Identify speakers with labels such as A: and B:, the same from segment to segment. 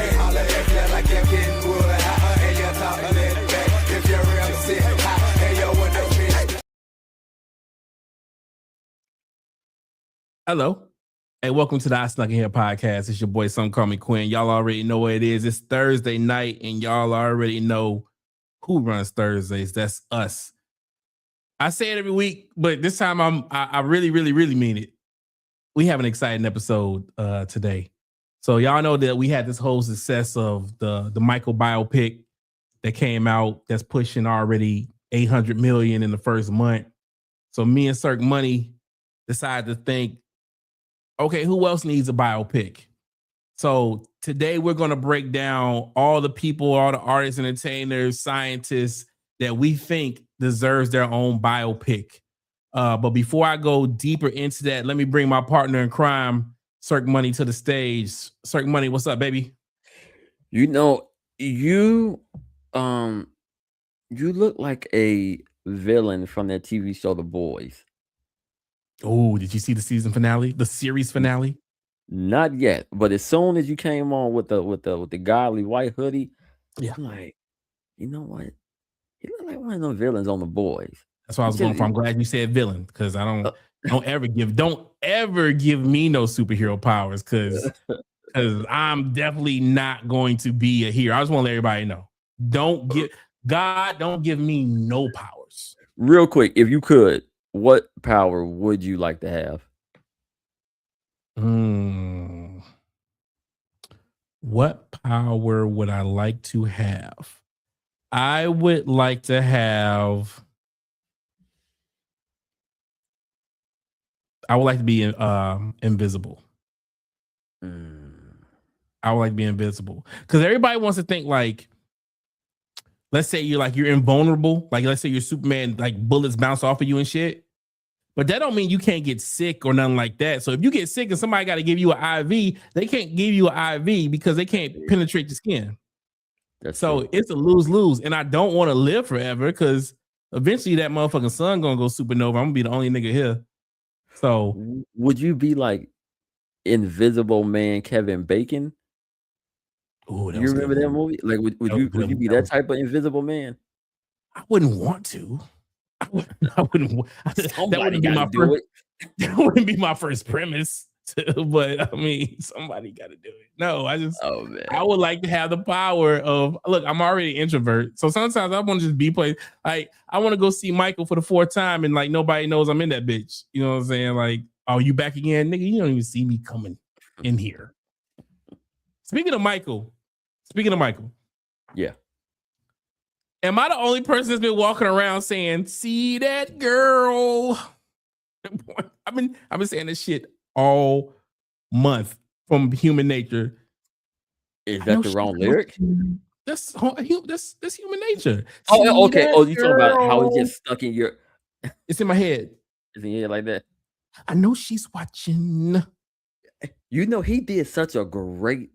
A: Hey, holla if you like your getting wood, and you're talking it back. If you're real, sit high, and your window bitch.
B: Hello, and welcome to the I Snuck In Here podcast. It's your boy, some call me Quinn. Y'all already know what it is. It's Thursday night, and y'all already know who runs Thursdays. That's us. I say it every week, but this time I really mean it. We have an exciting episode today. So y'all know that we had this whole success of the Michael biopic that came out that's pushing already 800 million in the first month. So me and Cirque Money decided to think, okay, who else needs a biopic? So today we're going to break down all the people, all the artists, entertainers, scientists that we think deserves their own biopic. But before I go deeper into that, let me bring my partner in crime, Cirque Money, to the stage. Cirque Money, what's up, baby?
C: You know, you look like a villain from that TV show The Boys.
B: Oh, did you see the season finale, the series finale?
C: Not yet, but as soon as you came on with the godly white hoodie,
B: yeah,
C: I'm like, you know what? You look like one of those villains on The Boys.
B: That's what I was going for. I'm glad you said villain, because I don't ever give me no superhero powers, because I'm definitely not going to be a hero. I just want to let everybody know. Don't give me no powers.
C: Real quick, if you could, what power would you like to have?
B: What power would I like to have? I would like to have. I would like to be invisible. I would like to be invisible, because everybody wants to think like, let's say you're invulnerable. Like, let's say you're Superman, like bullets bounce off of you and shit. But that don't mean you can't get sick or nothing like that. So if you get sick and somebody got to give you an IV, they can't give you an IV because they can't penetrate the skin. So it's a lose-lose. And I don't want to live forever, because eventually that motherfucking sun gonna go supernova. I'm gonna be the only nigga here. So
C: would you be like Invisible Man Kevin Bacon?
B: Oh,
C: you remember that movie? Like, would you be that type of Invisible Man?
B: I wouldn't want to. I wouldn't. That wouldn't be my first. That wouldn't be my first premise. But I mean, somebody got to do it. No, I would like to have the power of. Look, I'm already an introvert, so sometimes I want to just be played. Like, I want to go see Michael for the fourth time, and like nobody knows I'm in that bitch. You know what I'm saying? Like, oh, you back again, nigga? You don't even see me coming in here. Speaking of Michael.
C: Yeah.
B: Am I the only person that's been walking around saying, "See that girl"? I've been saying this shit all month from Human Nature.
C: Is that the wrong lyric?
B: That's Human Nature.
C: Oh, okay. Oh, you talking about how it just stuck in your?
B: It's in my head.
C: It's in your head like that.
B: I know she's watching.
C: You know, he did such a great.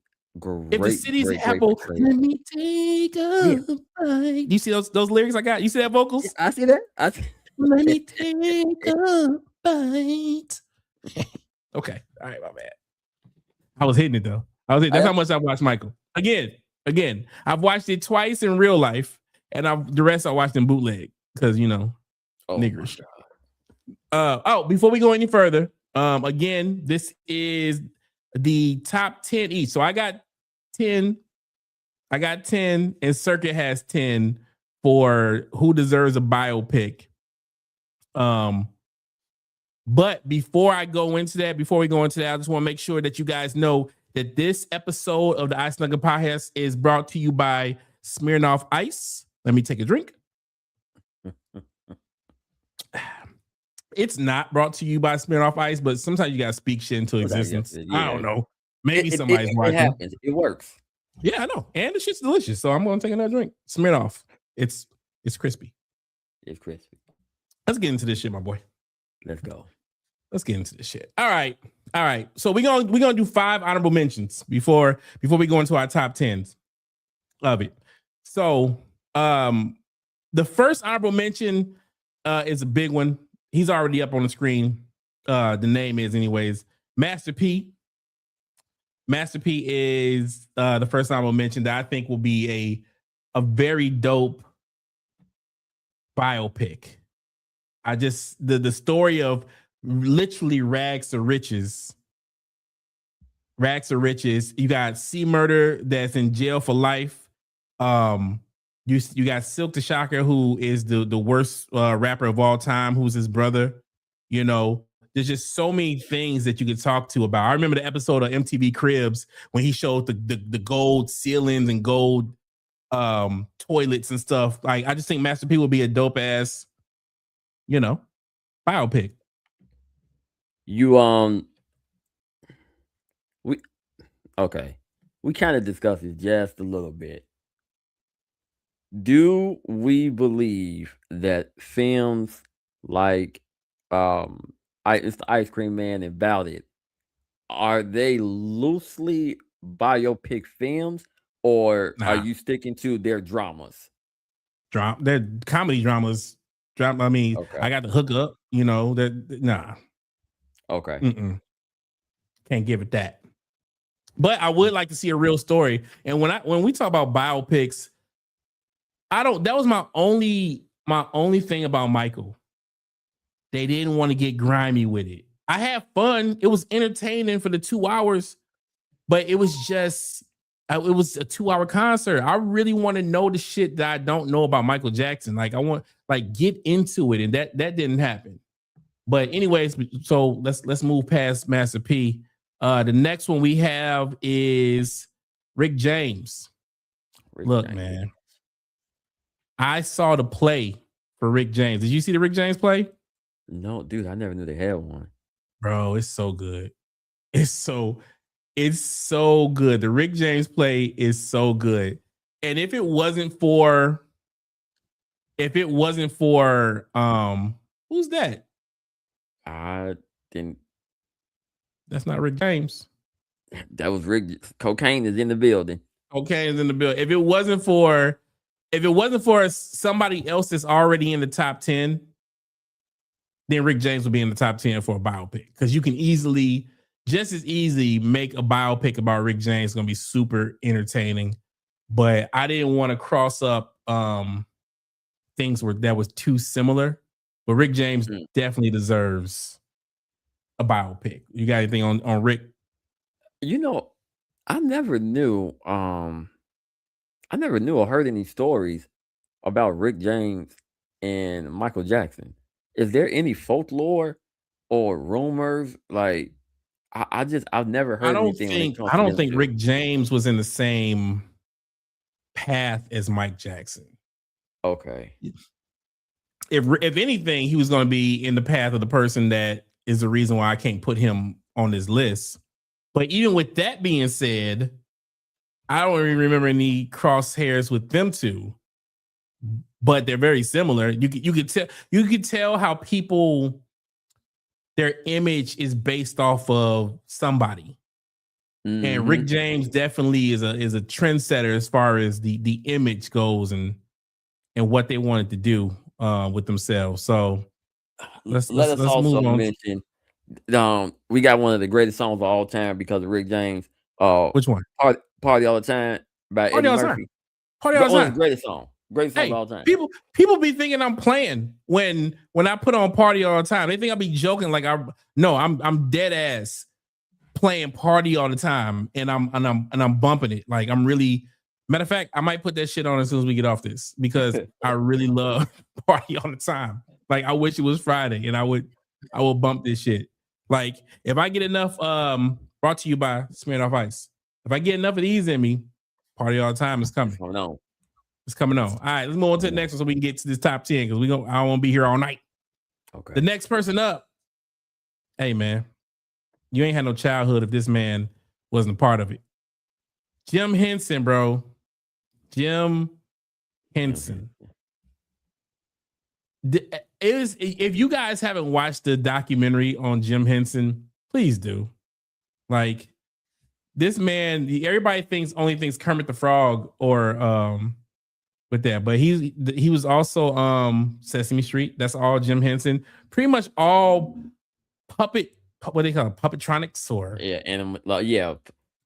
B: If the city's an apple, let me take a bite. Do you see those lyrics I got? You see that vocals?
C: Yeah, I see that.
B: Let me take a bite. Okay. All right, my bad. I was hitting it though. That's how much I watched Michael. Again. I've watched it twice in real life, and the rest I watched in bootleg, because niggerish. Before we go any further, again, this is the top 10 each. So I got 10, and Circuit has 10 for who deserves a biopic. But before we go into that, I just want to make sure that you guys know that this episode of the I Snuck In podcast is brought to you by Smirnoff Ice. Let me take a drink. It's not brought to you by Smirnoff Ice, but sometimes you gotta speak shit into existence. Yeah. I don't know. Maybe somebody's watching.
C: It happens. It works.
B: Yeah, I know. And the shit's delicious. So I'm gonna take another drink. Smirnoff. It's crispy.
C: It's crispy.
B: Let's get into this shit, my boy.
C: Let's go.
B: Let's get into this shit. All right. So we're gonna do 5 honorable mentions before we go into our top 10s of it. So the first honorable mention is a big one. He's already up on the screen. The name is anyways, Master P. Master P is the first time I mentioned that I think will be a very dope biopic. I just the story of literally rags to riches. Rags to riches. You got C Murder that's in jail for life. You got Silk the Shocker, who is the worst rapper of all time, who's his brother. You know, there's just so many things that you could talk to about. I remember the episode of MTV Cribs when he showed the gold ceilings and gold toilets and stuff. Like, I just think Master P would be a dope ass, you know, biopic.
C: You we okay. We kind of discussed it just a little bit. Do we believe that films like it's the Ice Cream Man and About It, are they loosely biopic films, or are
B: Nah,
C: you sticking to their dramas?
B: they're comedy dramas. I mean,
C: Okay.
B: I got the hook up. You know that nah,
C: Okay.
B: can't give it that. But I would like to see a real story. And when we talk about biopics, I don't. That was my only thing about Michael. They didn't want to get grimy with it. I had fun. It was entertaining for the 2 hours, but it was just it was a 2 hour concert. I really want to know the shit that I don't know about Michael Jackson. Like, I want get into it, and that didn't happen. But anyways, so let's move past Master P. The next one we have is Rick James.
C: Rick
B: Look,
C: James.
B: man, I saw the play for Rick James. Did you see the Rick James play?
C: No, dude, I never knew they had one.
B: Bro, it's so good. It's so good. The Rick James play is so good. And if it wasn't for who's that?
C: I didn't.
B: That's not Rick James.
C: That was Rick. Cocaine is in the building.
B: Okay, is in the bill. If it wasn't for somebody else that's already in the top 10, then Rick James would be in the top 10 for a biopic. Because you can just as easy make a biopic about Rick James. It's gonna be super entertaining. But I didn't want to cross up things that was too similar. But Rick James definitely deserves a biopic. You got anything on Rick?
C: You know, I never knew or heard any stories about Rick James and Michael Jackson. Is there any folklore or rumors? Like, I've never heard anything when it comes
B: I
C: to
B: don't
C: them
B: think
C: two.
B: Rick James was in the same path as Mike Jackson.
C: Okay.
B: If anything, he was going to be in the path of the person that is the reason why I can't put him on this list. But even with that being said, I don't even remember any crosshairs with them two. But they're very similar. You could tell how people, their image is based off of somebody. And Rick James definitely is a trendsetter as far as the image goes and what they wanted to do with themselves. So let's
C: also
B: move on.
C: mention we got one of the greatest songs of all time because of Rick James.
B: Which one?
C: Party All the Time by
B: Party
C: Eddie
B: All the
C: Murphy.
B: Time. Party All the Time.
C: Greatest song. Greatest song
B: Hey,
C: of all time.
B: people be thinking I'm playing when I put on Party All the Time. They think I be joking. Like I'm dead ass playing Party All the Time, and I'm bumping it. Like, I'm really, matter of fact, I might put that shit on as soon as we get off this because I really love Party All the Time. Like, I wish it was Friday and I would bump this shit. Like, if I get enough, brought to you by Smirnoff Ice. If I get enough of these in me, Party All the Time is coming.
C: Oh no.
B: It's coming on. All right, let's move on to the next one so we can get to this top 10 because I don't want to be here all night.
C: Okay.
B: The next person up, hey man, you ain't had no childhood if this man wasn't a part of it. Jim Henson, bro. Jim Henson. If you guys haven't watched the documentary on Jim Henson, please do. Like, this man, everybody only thinks Kermit the Frog or with that, but he was also Sesame Street. That's all Jim Henson. Pretty much all what they call it, puppetronics or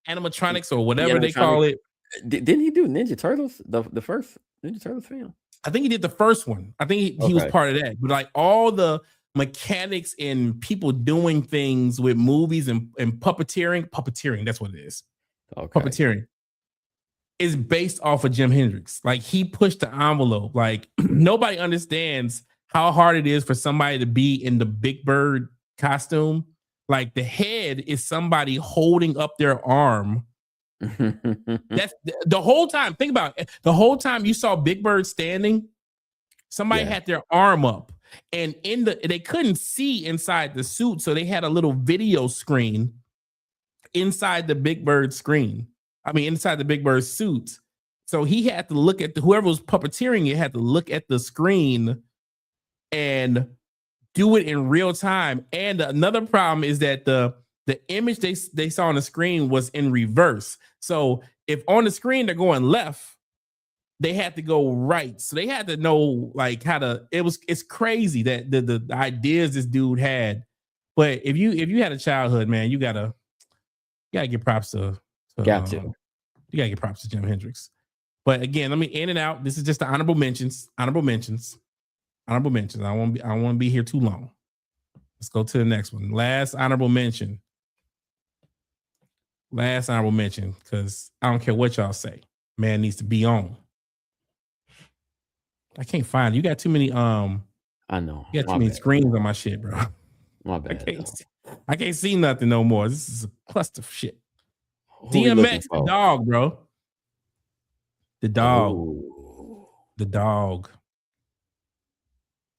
B: animatronics or whatever they call it.
C: Didn't he do Ninja Turtles? The first Ninja Turtles film?
B: I think he did the first one. I think he was part of that. But like all the mechanics and people doing things with movies and puppeteering, that's what it is.
C: Okay.
B: Puppeteering is based off of Jim Hendrix. Like he pushed the envelope. Like nobody understands how hard it is for somebody to be in the Big Bird costume. Like the head is somebody holding up their arm. That's the whole time. Think about it. The whole time you saw Big Bird standing, somebody had their arm up, and they couldn't see inside the suit, so they had a little video screen inside the Big Bird screen. I mean, inside the Big Bird suit. So he had to look at whoever was puppeteering it had to look at the screen and do it in real time. And another problem is that the image they saw on the screen was in reverse. So if on the screen they're going left, they had to go right. So they had to know like how to. It's crazy that the ideas this dude had. But if you had a childhood, man, you gotta give props to you gotta give props to Jim Hendrix. But again, let me in and out. This is just the honorable mentions. I won't be here too long. Let's go to the next one. Last honorable mention, because I don't care what y'all say. Man needs to be on. I can't find it. You got too many. I
C: know.
B: You got too many screens on my shit, bro.
C: My bad.
B: I can't see nothing no more. This is a cluster of shit. DMX, the dog, bro. The dog. Ooh. The dog.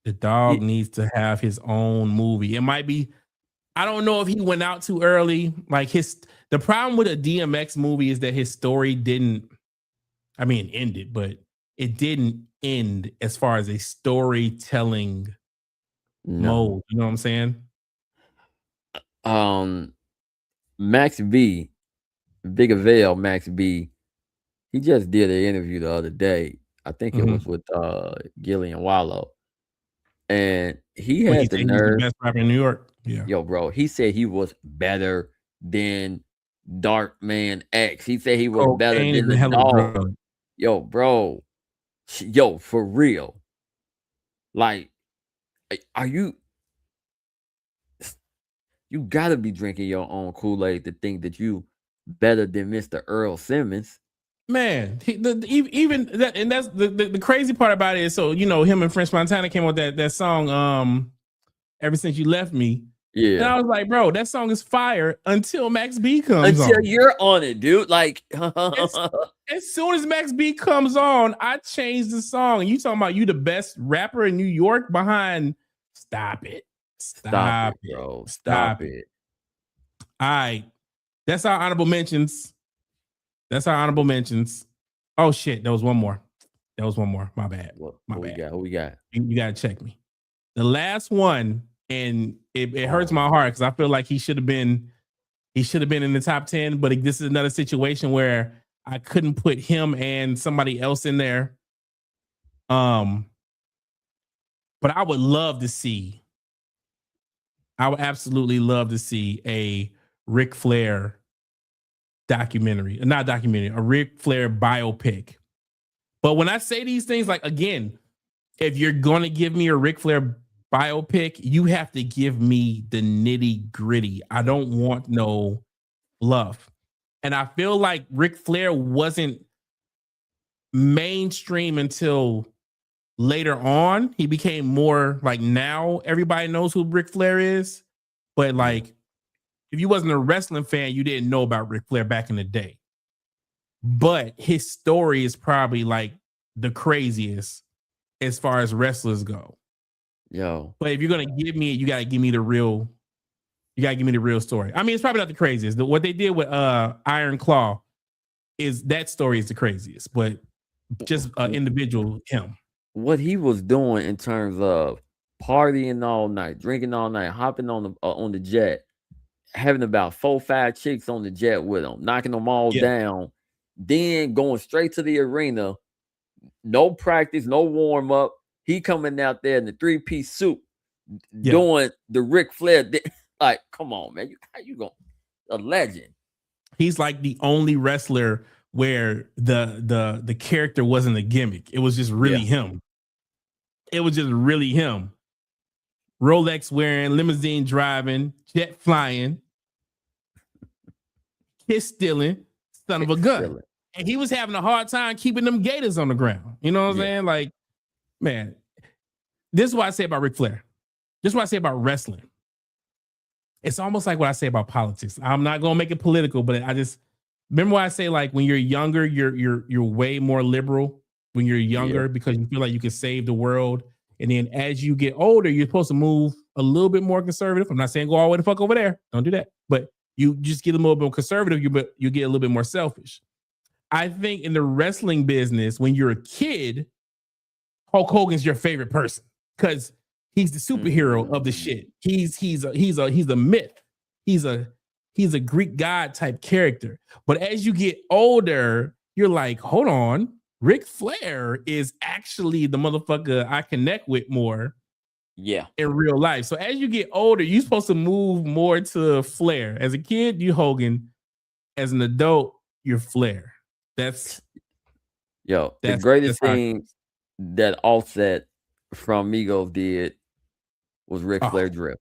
B: The dog needs to have his own movie. It might be. I don't know if he went out too early. Like the problem with a DMX movie is that his story didn't. I mean, it ended, but it didn't end as far as a storytelling mode. You know what I'm saying?
C: Max B, Big Avail, Max B, he just did an interview the other day. I think it was with Gillian Wallow. And he had the nerve.
B: He's the best rapper in New York. Yeah.
C: Yo, bro, he said he was better than Dark Man X. He said he was better than the dog. Yo, bro. Yo, for real. Like, are you gotta be drinking your own Kool-Aid to think that you better than Mr. Earl Simmons.
B: Man, even that, and that's the crazy part about it is, so you know, him and French Montana came with that song, Ever Since You Left Me. Yeah. And I was like, bro, that song is fire until Max B comes on.
C: Until you're on it, dude. Like
B: as soon as Max B comes on, I changed the song. And you talking about you the best rapper in New York behind Stop it. Stop it,
C: bro. Stop it.
B: All right. That's our honorable mentions. Oh shit, there was one more. My bad. My bad.
C: Who we got?
B: You gotta check me. The last one, and it hurts my heart because I feel like he should have been in the top 10, but this is another situation where I couldn't put him and somebody else in there. But I would absolutely love to see a Ric Flair a Ric Flair biopic. But when I say these things, like, again, if you're going to give me a Ric Flair biopic, you have to give me the nitty gritty. I don't want no fluff. And I feel like Ric Flair wasn't mainstream until later on. He became more like, now everybody knows who Ric Flair is. But like, if you wasn't a wrestling fan, you didn't know about Ric Flair back in the day. But his story is probably like the craziest as far as wrestlers go.
C: Yo.
B: But if you're gonna give me it, you gotta give me the real. You gotta give me the real story. I mean, it's probably not the craziest. What they did with Iron Claw that story is the craziest, but just individual him.
C: What he was doing in terms of partying all night, drinking all night, hopping on the jet, having about 4-5 chicks on the jet with him, knocking them all down, then going straight to the arena, no practice, no warm up. He coming out there in the 3-piece suit, doing the Ric Flair. Like, come on, man, how you going? A legend.
B: He's like the only wrestler where the character wasn't a gimmick. It was just really him. It was just really him. Rolex wearing, limousine driving, jet flying, kiss stealing, son of a gun. And he was having a hard time keeping them gators on the ground. You know what I'm saying? Like, man, this is what I say about Ric Flair. This is what I say about wrestling. It's almost like what I say about politics. I'm not gonna make it political, but I just remember what I say, like when you're younger, you're way more liberal when you're younger because you feel like you can save the world. And then as you get older, you're supposed to move a little bit more conservative. I'm not saying go all the way the fuck over there. Don't do that. But you just get a little bit more conservative, you get a little bit more selfish. I think in the wrestling business, when you're a kid, Hulk Hogan's your favorite person because he's the superhero of the shit. He's a myth. He's a Greek god type character. But as you get older, you're like, hold on, Ric Flair is actually the motherfucker I connect with more. In real life. So as you get older, you're supposed to move more to Flair. As a kid, you Hogan. As an adult, you're Flair. That's
C: the greatest thing that Offset from Migos did was Ric Flair drip.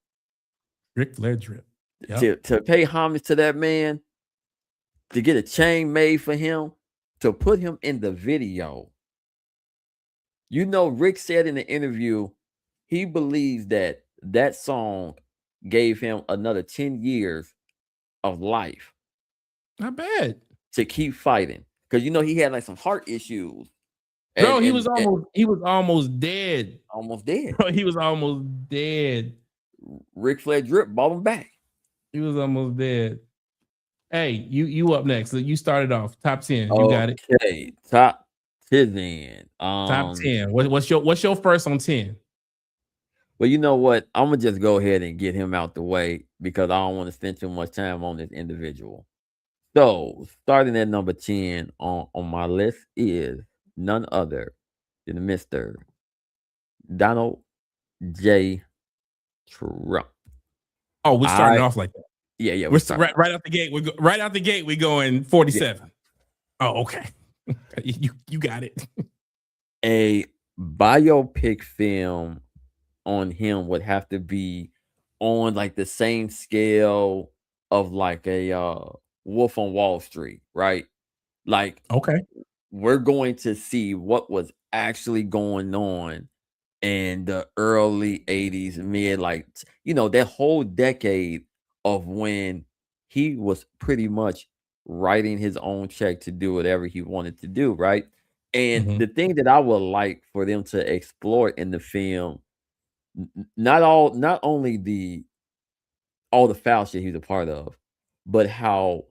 B: Ric Flair drip. Yep.
C: To pay homage to that man, to get a chain made for him, to put him in the video. You know, Rick said in the interview, he believes that that song gave him another 10 years of life.
B: Not bad.
C: To keep fighting. Because, you know, he had like some heart issues.
B: Bro, he was almost dead.
C: Almost dead.
B: Bro, he was almost dead.
C: Ric Flair drip brought him back.
B: He was almost dead. Hey, you up next. You started off. Top 10. You got it.
C: Okay. Top 10.
B: Top 10. What's your first on 10?
C: Well, you know what? I'm gonna just go ahead and get him out the way because I don't want to spend too much time on this individual. So, starting at number 10 on my list is none other than Mr. Donald J. Trump.
B: Oh, we're starting off like that.
C: Yeah.
B: We're right out the gate. Right out the gate. We're going 47. Yeah. Oh, okay. you got it.
C: A biopic film on him would have to be on like the same scale of like a Wolf on Wall Street, right? Like,
B: okay,
C: we're going to see what was actually going on in the early 80s, that whole decade of when he was pretty much writing his own check to do whatever he wanted to do, right? And the thing that I would like for them to explore in the film, not only all the foul shit he's a part of, but how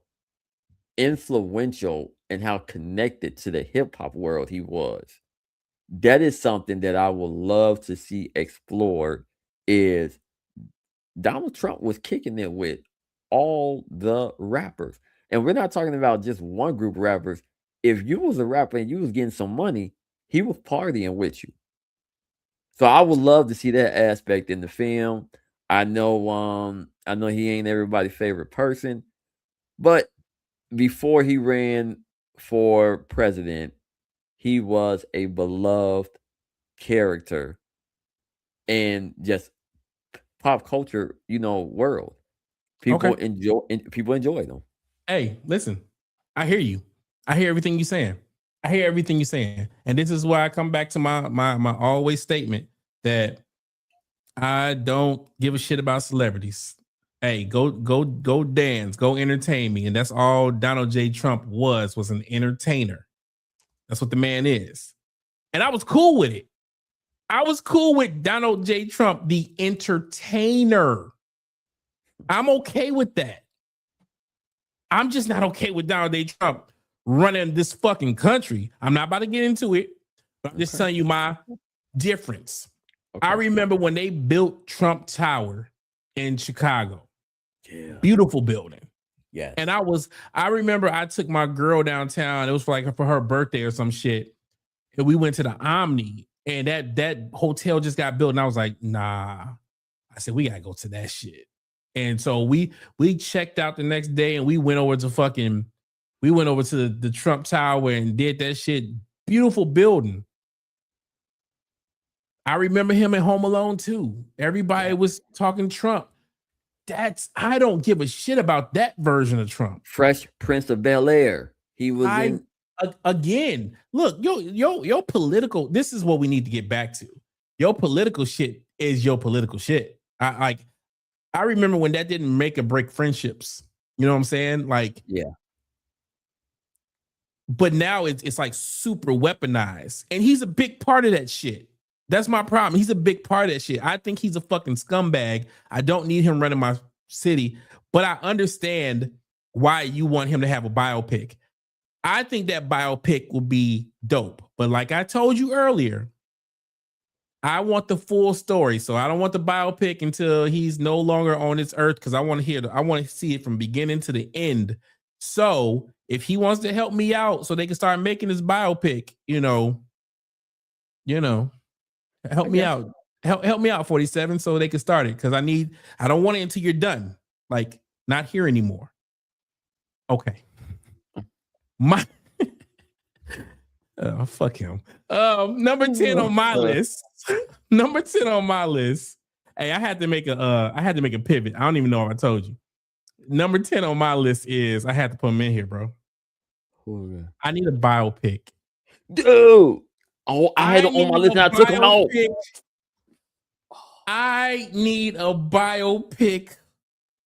C: influential and how connected to the hip hop world he was. That is something that I would love to see explored. Is Donald Trump was kicking it with all the rappers, and we're not talking about just one group of rappers. If you was a rapper and you was getting some money, he was partying with you. So I would love to see that aspect in the film. I know he ain't everybody's favorite person, but before he ran for president, he was a beloved character in just pop culture, world. People enjoy them.
B: Hey, listen, I hear you. I hear everything you're saying. And this is why I come back to my always statement that I don't give a shit about celebrities. Hey, go dance, go entertain me. And that's all Donald J. Trump was an entertainer. That's what the man is. And I was cool with it. I was cool with Donald J. Trump, the entertainer. I'm okay with that. I'm just not okay with Donald J. Trump running this fucking country. I'm not about to get into it, but I'm just telling you my difference. Okay. I remember when they built Trump Tower in Chicago. Yeah. Beautiful building.
C: Yeah.
B: And I remember I took my girl downtown. It was for her birthday or some shit. And we went to the Omni, and that hotel just got built. And I was like, nah. I said, we gotta go to that shit. And so we checked out the next day and we went over to the Trump Tower and did that shit. Beautiful building. I remember him at Home Alone too. Everybody was talking Trump. I don't give a shit about that version of Trump.
C: Fresh Prince of Bel-Air. He was in
B: again. Look, your political. This is what we need to get back to. Your political shit is your political shit. I remember when that didn't make or break friendships. You know what I'm saying? Like,
C: yeah.
B: But now it's like super weaponized, and he's a big part of that shit. That's my problem. He's a big part of that shit. I think he's a fucking scumbag. I don't need him running my city, but I understand why you want him to have a biopic. I think that biopic will be dope. But like I told you earlier, I want the full story. So I don't want the biopic until he's no longer on this earth, because I want to see it from beginning to the end. So if he wants to help me out so they can start making this biopic, help me out. Help me out, 47, so they can start it. Because I don't want it until you're done. Like, not here anymore. Okay. Fuck him. Number 10 on my list. Number 10 on my list. Hey, I had to make a pivot. I don't even know if I told you. Number 10 on my list is, I had to put him in here, bro. I need a biopic.
C: Dude. Oh, I had it on my list and I took him out.
B: I need a biopic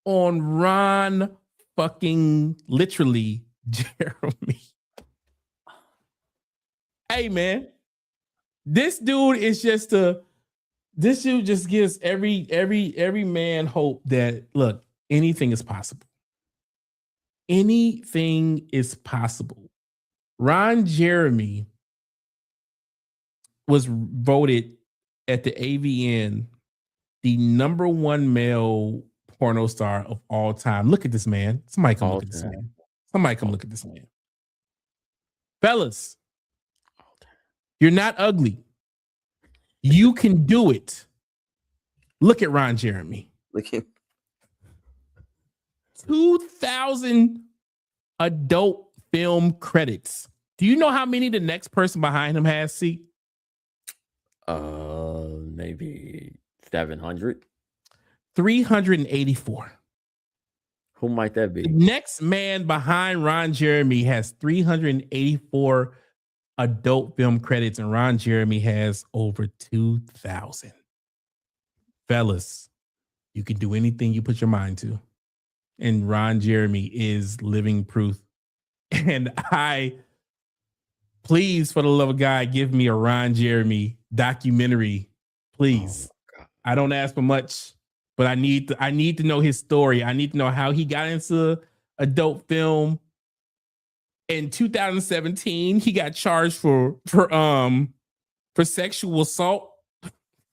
B: on Ron fucking literally Jeremy. Hey man, this dude just gives every man hope that, look, anything is possible. Anything is possible. Ron Jeremy was voted at the AVN the number one male porno star of all time. Look at this man. Somebody come look at this man. Somebody come look at this man. Fellas, you're not ugly. You can do it. Look at Ron Jeremy.
C: Look at
B: 2,000 adult film credits. Do you know how many the next person behind him has? See?
C: Maybe 700.
B: 384.
C: Who might that be?
B: The next man behind Ron Jeremy has 384 adult film credits, and Ron Jeremy has over 2,000. Fellas, you can do anything you put your mind to. And Ron Jeremy is living proof. And please, for the love of God, give me a Ron Jeremy documentary, please. Oh, I don't ask for much, but I need to know his story. I need to know how he got into adult film. In 2017, he got charged for sexual assault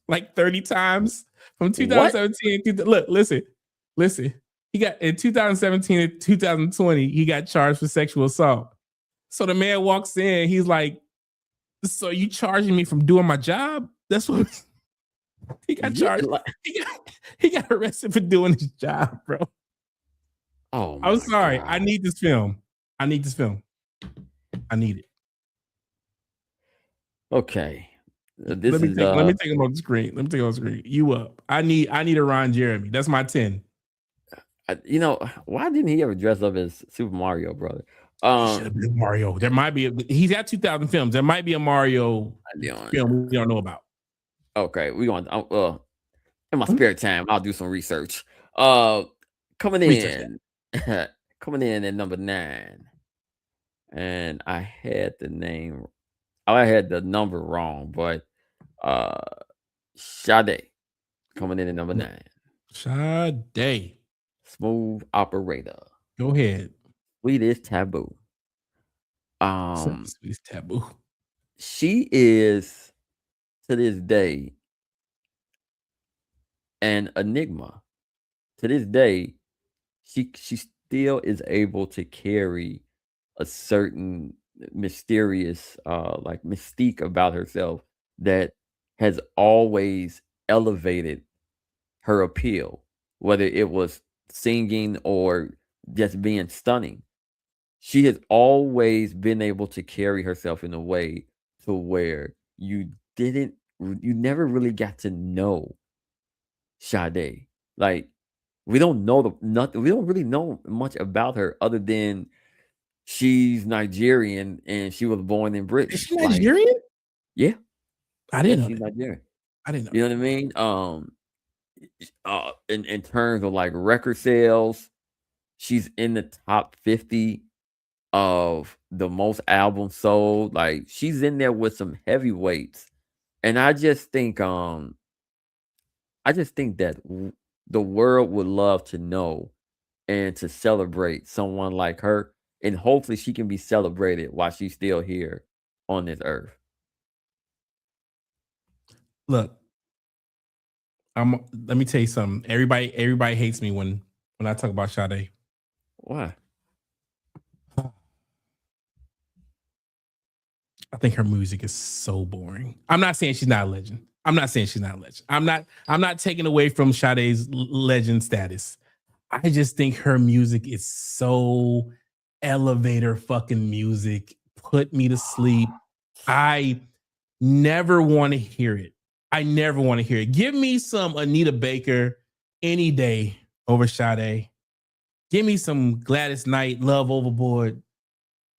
B: like 30 times from 2017. Look, listen. He got in 2017 and 2020, he got charged for sexual assault. So the man walks in, he's like, "So you charging me from doing my job?" That's what he got charged. He got arrested for doing his job, bro.
C: Oh,
B: I'm sorry. God. I need this film. I need it.
C: Okay.
B: Let me take him on the screen. You up. I need a Ron Jeremy. That's my 10.
C: Why didn't he ever dress up as Super Mario, brother?
B: Should have been Mario. There might be he's got 2,000 films. There might be a Mario film we don't know about.
C: Okay, we going in my spare time, I'll do some research. Coming in at number 9. And I had the number wrong, but Sade coming in at number 9.
B: Sade.
C: Smooth Operator.
B: Go ahead.
C: Sweetest Taboo.
B: Sweetest Taboo.
C: She is, to this day, an enigma. To this day, she still is able to carry a certain mysterious like mystique about herself that has always elevated her appeal. whether it was singing or just being stunning. She has always been able to carry herself in a way to where you never really got to know Sade. Like, we don't know nothing. We don't really know much about her other than she's Nigerian and she was born in
B: Is
C: Britain.
B: she
C: Like,
B: Nigerian?
C: yeah,
B: I didn't know
C: she's
B: that.
C: Nigerian.
B: I didn't know.
C: You know what I mean? In terms of like record sales, she's in the top 50 of the most albums sold. Like, she's in there with some heavyweights. And I just think that the world would love to know and to celebrate someone like her. And hopefully she can be celebrated while she's still here on this earth.
B: Look, let me tell you something. Everybody hates me when I talk about Sade.
C: Why?
B: I think her music is so boring. I'm not saying she's not a legend. I'm not taking away from Sade's legend status. I just think her music is so elevator fucking music. Put me to sleep. I never want to hear it. Give me some Anita Baker any day over Sade. Give me some Gladys Knight, Love Overboard.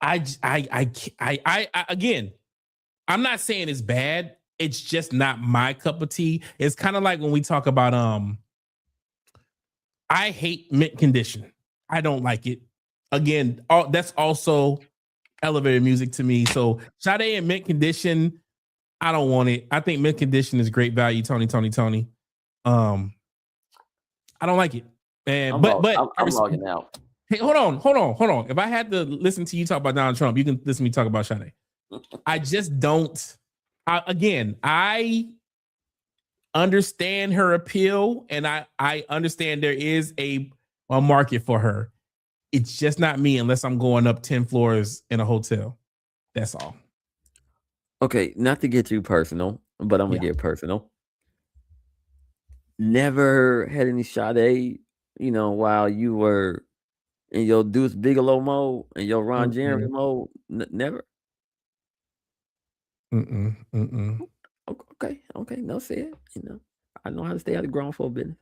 B: Again, I'm not saying it's bad. It's just not my cup of tea. It's kind of like when we talk about I hate Mint Condition. I don't like it. Again, that's also elevator music to me. So Sade and Mint Condition, I don't want it. I think Mint Condition is great value. Tony. I don't like it. And
C: I'm logging out.
B: Hey, hold on. If I had to listen to you talk about Donald Trump, you can listen to me talk about Sade. I just don't. I understand her appeal, and I understand there is a market for her. It's just not me unless I'm going up 10 floors in a hotel. That's all.
C: Okay, not to get too personal, but I'm gonna get personal. Never had any Sade, while you were in your Deuce Bigelow mode and your Ron Jeremy mode. Never. Okay, no said. I know how to stay out of grown folk business.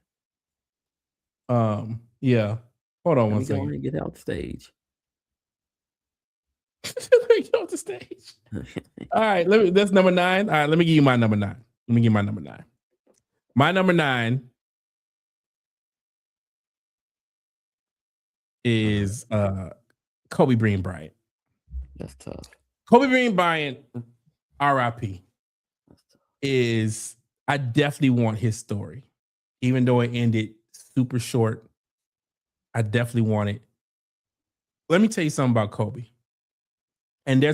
B: Yeah. Hold on one second.
C: Let me get out the stage.
B: Get off the stage. All right, that's number 9. All right, let me give you my number 9. My number 9 is Kobe Bean Bryant.
C: That's tough.
B: Kobe Bean Bryant, RIP, I definitely want his story. Even though it ended super short, I definitely want it. Let me tell you something about Kobe. And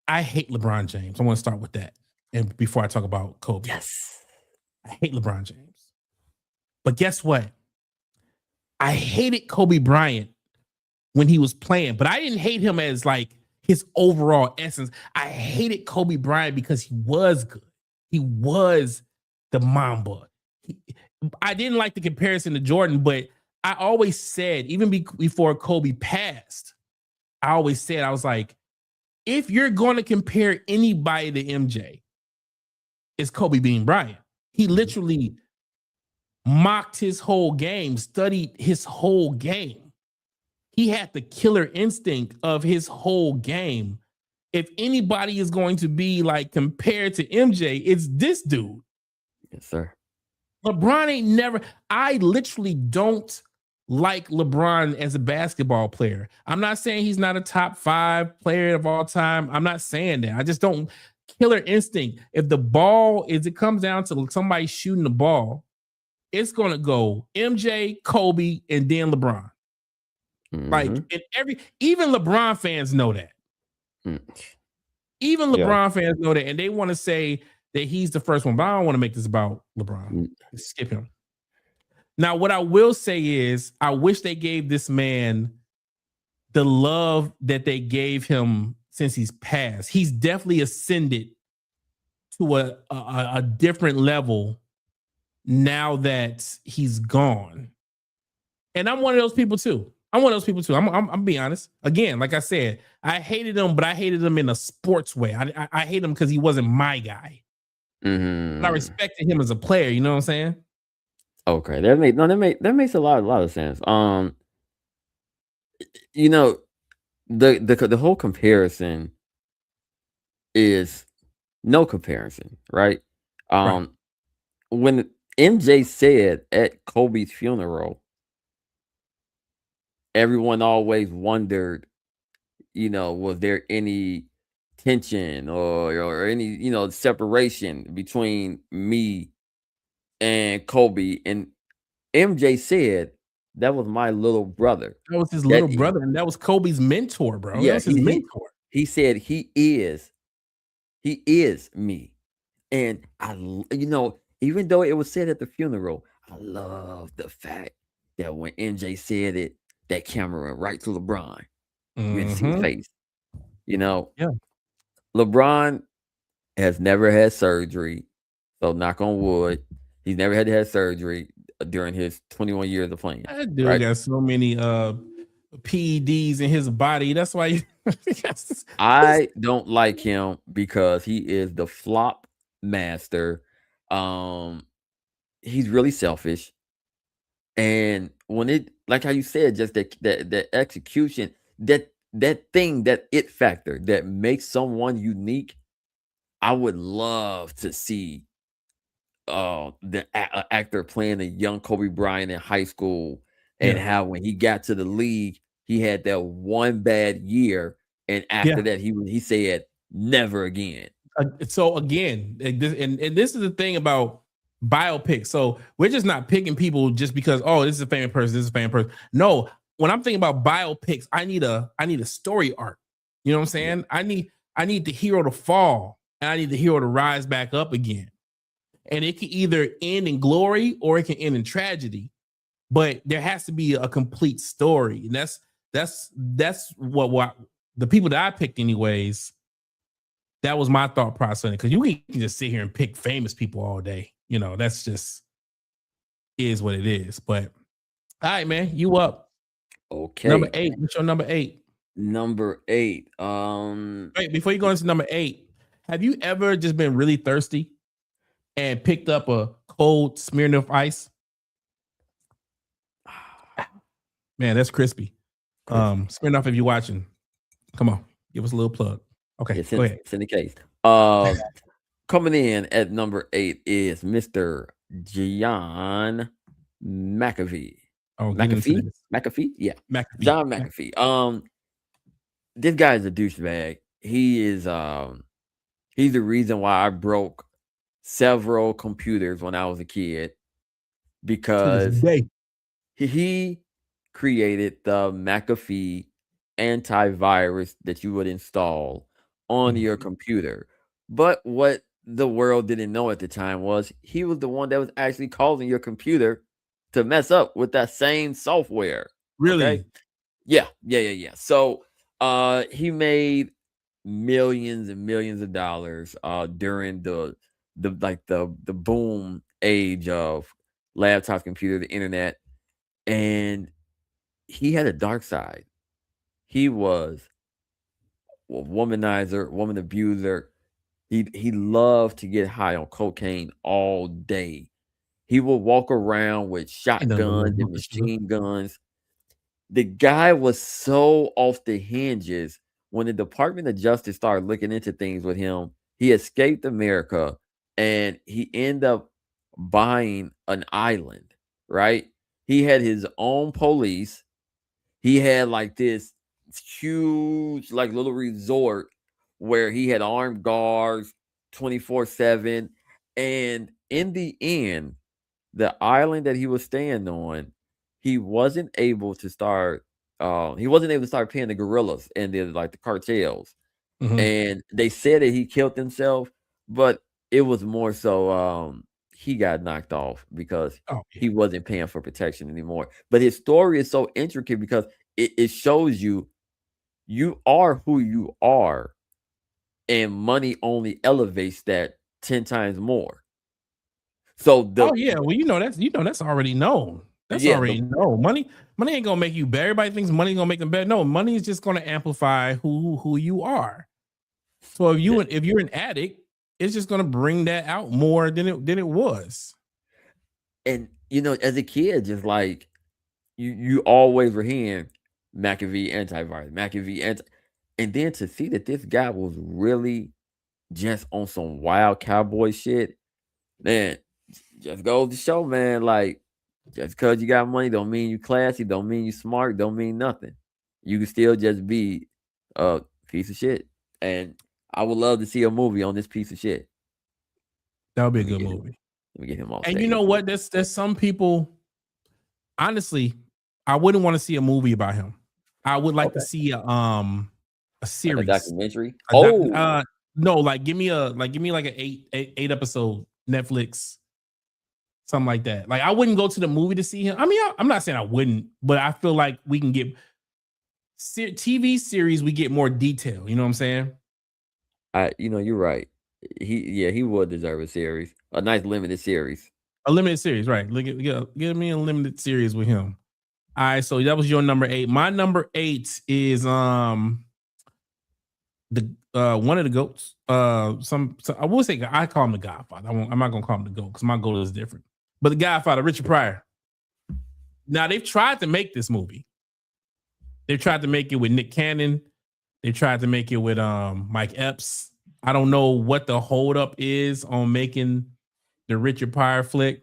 B: I hate LeBron James. I want to start with that. And before I talk about Kobe.
C: Yes.
B: I hate LeBron James. But guess what? I hated Kobe Bryant when he was playing, but I didn't hate him as like his overall essence. I hated Kobe Bryant because he was good. He was the Mamba. I didn't like the comparison to Jordan, but I always said, even before Kobe passed, I was like, if you're going to compare anybody to MJ, it's Kobe Bean Bryant. He literally mocked his whole game, studied his whole game. He had the killer instinct of his whole game. If anybody is going to be like compared to MJ, it's this dude.
C: Yes, sir.
B: LeBron ain't never. I literally don't like LeBron as a basketball player. I'm not saying he's not a top 5 player of all time. I'm not saying that. I just don't. Killer instinct. If it comes down to somebody shooting the ball, it's gonna go MJ, Kobe, and then LeBron. Like, and even LeBron fans know that. Even LeBron fans know that, and they want to say that he's the first one, but I don't want to make this about LeBron. Skip him. Now, what I will say is, I wish they gave this man the love that they gave him since he's passed. He's definitely ascended to a different level now that he's gone. And I'm one of those people too. I'm being honest. Again, like I said, I hated him, but I hated him in a sports way. I hate him because he wasn't my guy. But I
C: Mhm.
B: respected him as a player. You know what I'm saying?
C: Okay, that makes a lot of sense. You know, the whole comparison is no comparison, right?
B: Right.
C: Um, when MJ said at Kobe's funeral, everyone always wondered, was there any tension or any, separation between me and Kobe? And MJ said that was my little brother.
B: That was his
C: That
B: little brother, and that was Kobe's mentor, bro. That
C: yeah,
B: was his mentor.
C: he said he is me. And even though it was said at the funeral, I love the fact that when MJ said it, that camera went right to LeBron. You had to see his
B: Mm-hmm.
C: face. You know,
B: Yeah.
C: LeBron has never had surgery. So knock on wood, he's never had to have surgery during his 21 years of playing.
B: That dude
C: Right.
B: got so many PEDs in his body. That's why
C: I don't like him because he is the flop master. Um, he's really selfish. And when it, like how you said, just that execution, that thing, that it factor that makes someone unique, I would love to see the actor playing a young Kobe Bryant in high school, and
B: yeah.
C: how when he got to the league, he had that one bad year, and after
B: Yeah.
C: that he said never again.
B: So again, and this is the thing about biopics. So we're just not picking people just because this is a famous person, this is a famous person. No, when I'm thinking about biopics, I need a story arc. You know what I'm
C: Yeah.
B: saying? I need the hero to fall and I need the hero to rise back up again. And it can either end in glory or it can end in tragedy. But there has to be a complete story, and that's what the people that I picked, anyways. That was my thought process because you can just sit here and pick famous people all day. That's just is what it is. But all right, man, you up. Number
C: Okay.
B: 8. What's your number 8?
C: Number 8.
B: Wait, before you go into number 8, have you ever just been really thirsty and picked up a cold Smirnoff Ice? Man, that's crispy.
C: Crispy.
B: Smirnoff, if you're watching, come on, give us a little plug. Okay,
C: Yeah,
B: go ahead.
C: it's in the case. Coming in at number 8 is Mr. John McAfee.
B: Oh, get into
C: McAfee?
B: this.
C: McAfee? Yeah.
B: McAfee.
C: John McAfee. This guy is a douchebag. He's the reason why I broke several computers when I was a kid,
B: To this
C: because
B: day.
C: he created the McAfee antivirus that you would install on your
B: Mhm.
C: computer. But what the world didn't know at the time was he was the one that was actually causing your computer to mess up with that same software. Okay.
B: Really?
C: Yeah. So he made millions and millions of dollars during the boom age of laptop computer, the internet. And he had a dark side. He was a womanizer, woman abuser. He loved to get high on cocaine all day. He would walk around with
B: Ain't nothing but a little
C: shotguns and
B: bump of sugar.
C: machine guns. The guy was so off the hinges. When the Department of Justice started looking into things with him, he escaped America and he ended up buying an island, right? He had his own police. He had like this huge, like little resort where he had armed guards 24/7. And in the end, the island that he was staying on, he wasn't able to start paying the guerrillas and the cartels.
B: Mhm.
C: And they said that he killed himself, but it was more so he got knocked off because
B: Oh, yeah.
C: he wasn't paying for protection anymore. But his story is so intricate because it shows you are who you are, and money only elevates that 10 times more. So
B: Oh, yeah. Well, that's already known. That's
C: Yeah,
B: already no money. Money ain't gonna make you better. Everybody thinks money gonna make them better. No, money is just gonna amplify who you are. So if you're an addict, it's just gonna bring that out more than it was.
C: and as a kid, just like you always were hearing McAfee antivirus, McAfee anti, and then to see that this guy was really just on some wild cowboy shit, man, just goes to show, man, like just because you got money don't mean you classy, don't mean you smart, don't mean nothing. You can still just be a piece of shit. And I would love to see a movie on this piece of shit.
B: That would be a
C: Let me
B: good
C: get him.
B: movie.
C: Let me get him on
B: And you
C: stage.
B: know what? There's some people. Honestly, I wouldn't want to see a movie about him. I would like to
C: Okay.
B: see a
C: Like a
B: series.
C: documentary.
B: A doc-
C: Oh,
B: no, like give me like an eight episode Netflix, something like that. Like I wouldn't go to the movie to see him. I mean, I'm not saying I wouldn't, but I feel like we can get TV series. We get more detail. You know what I'm saying?
C: you're right. He would deserve a series, a nice limited series.
B: A limited series, right? Give me a limited series with him. All right, so that was your number 8. My number 8 is the one of the goats. I will say I call him the Godfather. I'm not gonna call him the goat because my goat is different. But the Godfather, Richard Pryor. Now they've tried to make this movie. They've tried to make it with Nick Cannon. They tried to make it with Mike Epps. I don't know what the holdup is on making the Richard Pryor flick,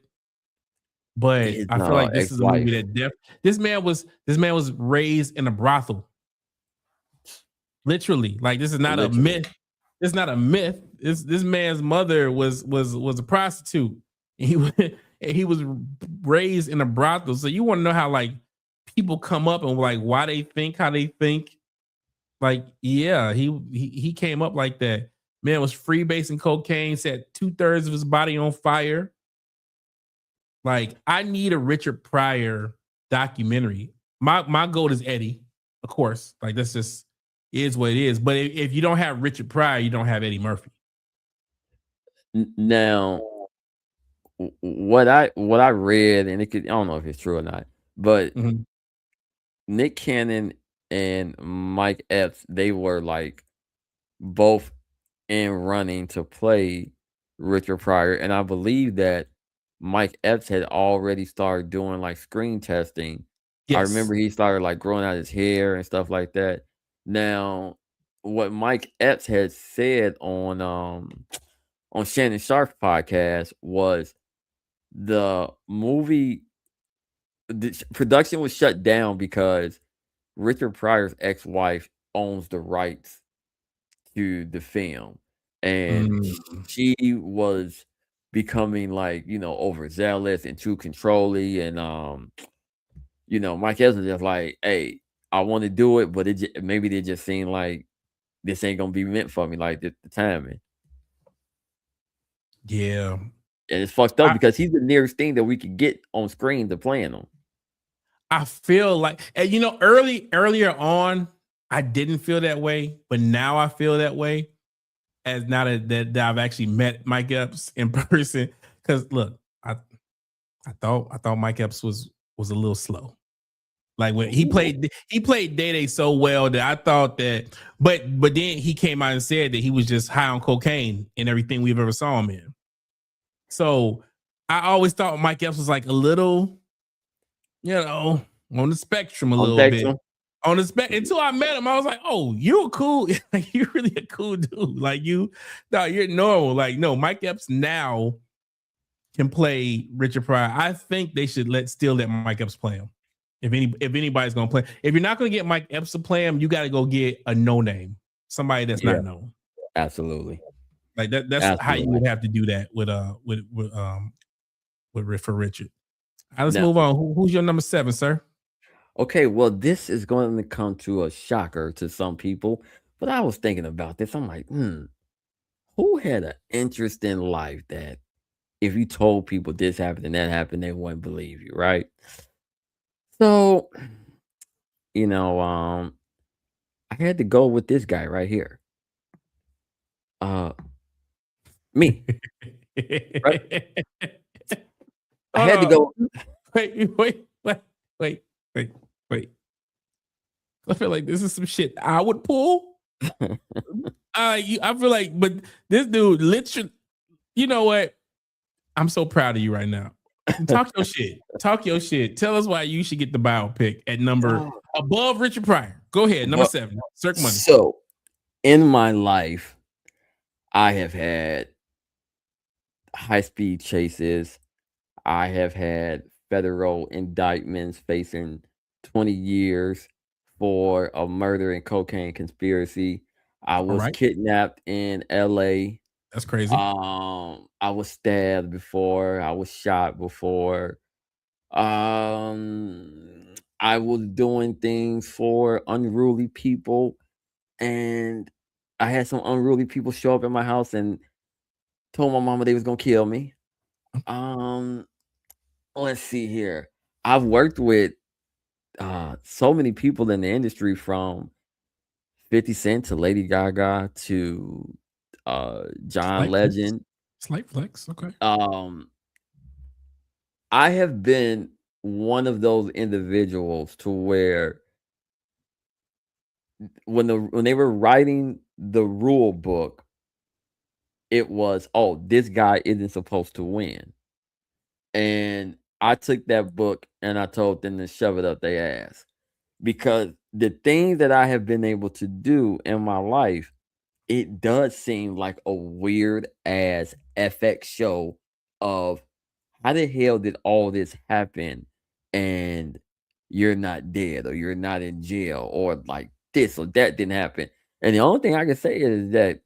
B: but
C: His
B: I feel like this is a movie
C: ex-wife.
B: that this man was raised in a brothel. Literally, like this is not a
C: Literally.
B: myth. It's not a myth. This man's mother was a prostitute. He was raised in a brothel. So you want to know how like people come up and like why they think how they think. Like yeah, he came up like that. Man was freebasing cocaine, set 2/3 of his body on fire. Like I need a Richard Pryor documentary. My goal is Eddie, of course. Like that's just is what it is. But if you don't have Richard Pryor, you don't have Eddie Murphy.
C: Now, what I read, and I don't know if it's true or not, but
B: Mhm.
C: Nick Cannon and Mike Epps, they were like both in running to play Richard Pryor, and I believe that Mike Epps had already started doing like screen testing. I
B: Yes.
C: remember he started like growing out his hair and stuff like that. Now, what Mike Epps had said on Shannon Sharp's podcast was the movie production was shut down because Richard Pryor's ex-wife owns the rights to the film, and
B: Mm.
C: she was becoming like overzealous and too controlling, and Mike Evans was just like, hey, I want to do it, but maybe they just seemed like this ain't gonna be meant for me, like the timing.
B: Yeah.
C: And it's fucked up
B: I
C: because he's the nearest thing that we could get on screen to playing him.
B: I feel like and earlier on, I didn't feel that way, but now I feel that way as now that I've actually met Mike Epps in person. Because look, I thought Mike Epps was a little slow. Like when he
C: Ooh.
B: played Day Day so well that I thought that, but then he came out and said that he was just high on cocaine in everything we've ever saw him in. So I always thought Mike Epps was like a little, on the spectrum a
C: On
B: little bit.
C: Spectrum?
B: On the spectrum until I met him, I was like, oh, you're cool. Like you're really a cool dude. Like you're normal. Like, no, Mike Epps now can play Richard Pryor. I think they should let Mike Epps play him. If anybody's gonna play, if you're not gonna get Mike Epps to play him, you got to go get a no name, somebody that's
C: Yeah,
B: not known.
C: absolutely.
B: Like that's how you
C: Absolutely.
B: would have to do that for Richard. All right, let's
C: Now,
B: move on. Who's your number 7, sir?
C: okay, well, this is going to come to a shocker to some people, but I was thinking about this. I'm like, who had an interesting life that if you told people this happened and that happened, they wouldn't believe you, right? So, you know, um, I had to go with this guy right here. Me, right? I
B: Hold
C: had to
B: on.
C: go.
B: Wait. wait, wait. I feel like this is some shit I would pull. I feel like, but this dude literally, you know what? I'm so proud of you right now. Talk your shit. Talk your shit. Tell us why you should get the biopic at number above Richard Pryor. Go ahead, number 7. Cirque Money.
C: So, in my life, I have had high-speed chases. I have had federal indictments facing 20 years for a murder and cocaine conspiracy. I was
B: right.
C: kidnapped in LA.
B: That's crazy.
C: I was stabbed before. I was shot before. I was doing things for unruly people, and I had some unruly people show up at my house and told my mama they was gonna kill me. Let's see here. I've worked with so many people in the industry, from 50 Cent to Lady Gaga to John Legend.
B: Slight flex. Okay.
C: I have been one of those individuals to where when they were writing the rule book, it was, oh, this guy isn't supposed to win. And I took that book and I told them to shove it up their ass, because the things that I have been able to do in my life, it does seem like a weird ass FX show of how the hell did all this happen and you're not dead, or you're not in jail, or like this or that didn't happen. And the only thing I can say is that,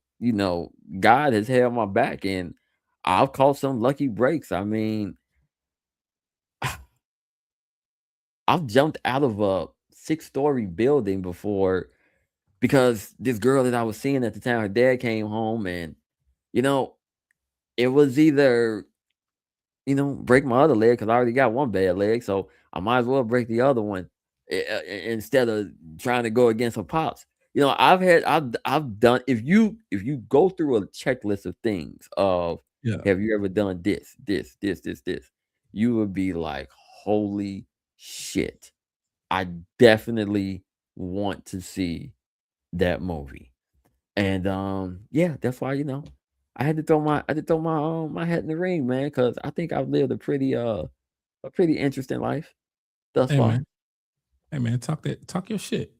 C: God has held my back and I've caught some lucky breaks. I mean, I've jumped out of a 6-story building before because this girl that I was seeing at the time, her dad came home, and it was either break my other leg, because I already got one bad leg, so I might as well break the other one instead of trying to go against her pops. I've done. If you go through a checklist of things of have you ever done this, you would be like, holy shit, I definitely want to see that movie. And yeah, that's why I had to throw my my hat in the ring, man, because I think I've lived a pretty interesting life thus far.
B: Hey man, talk your shit.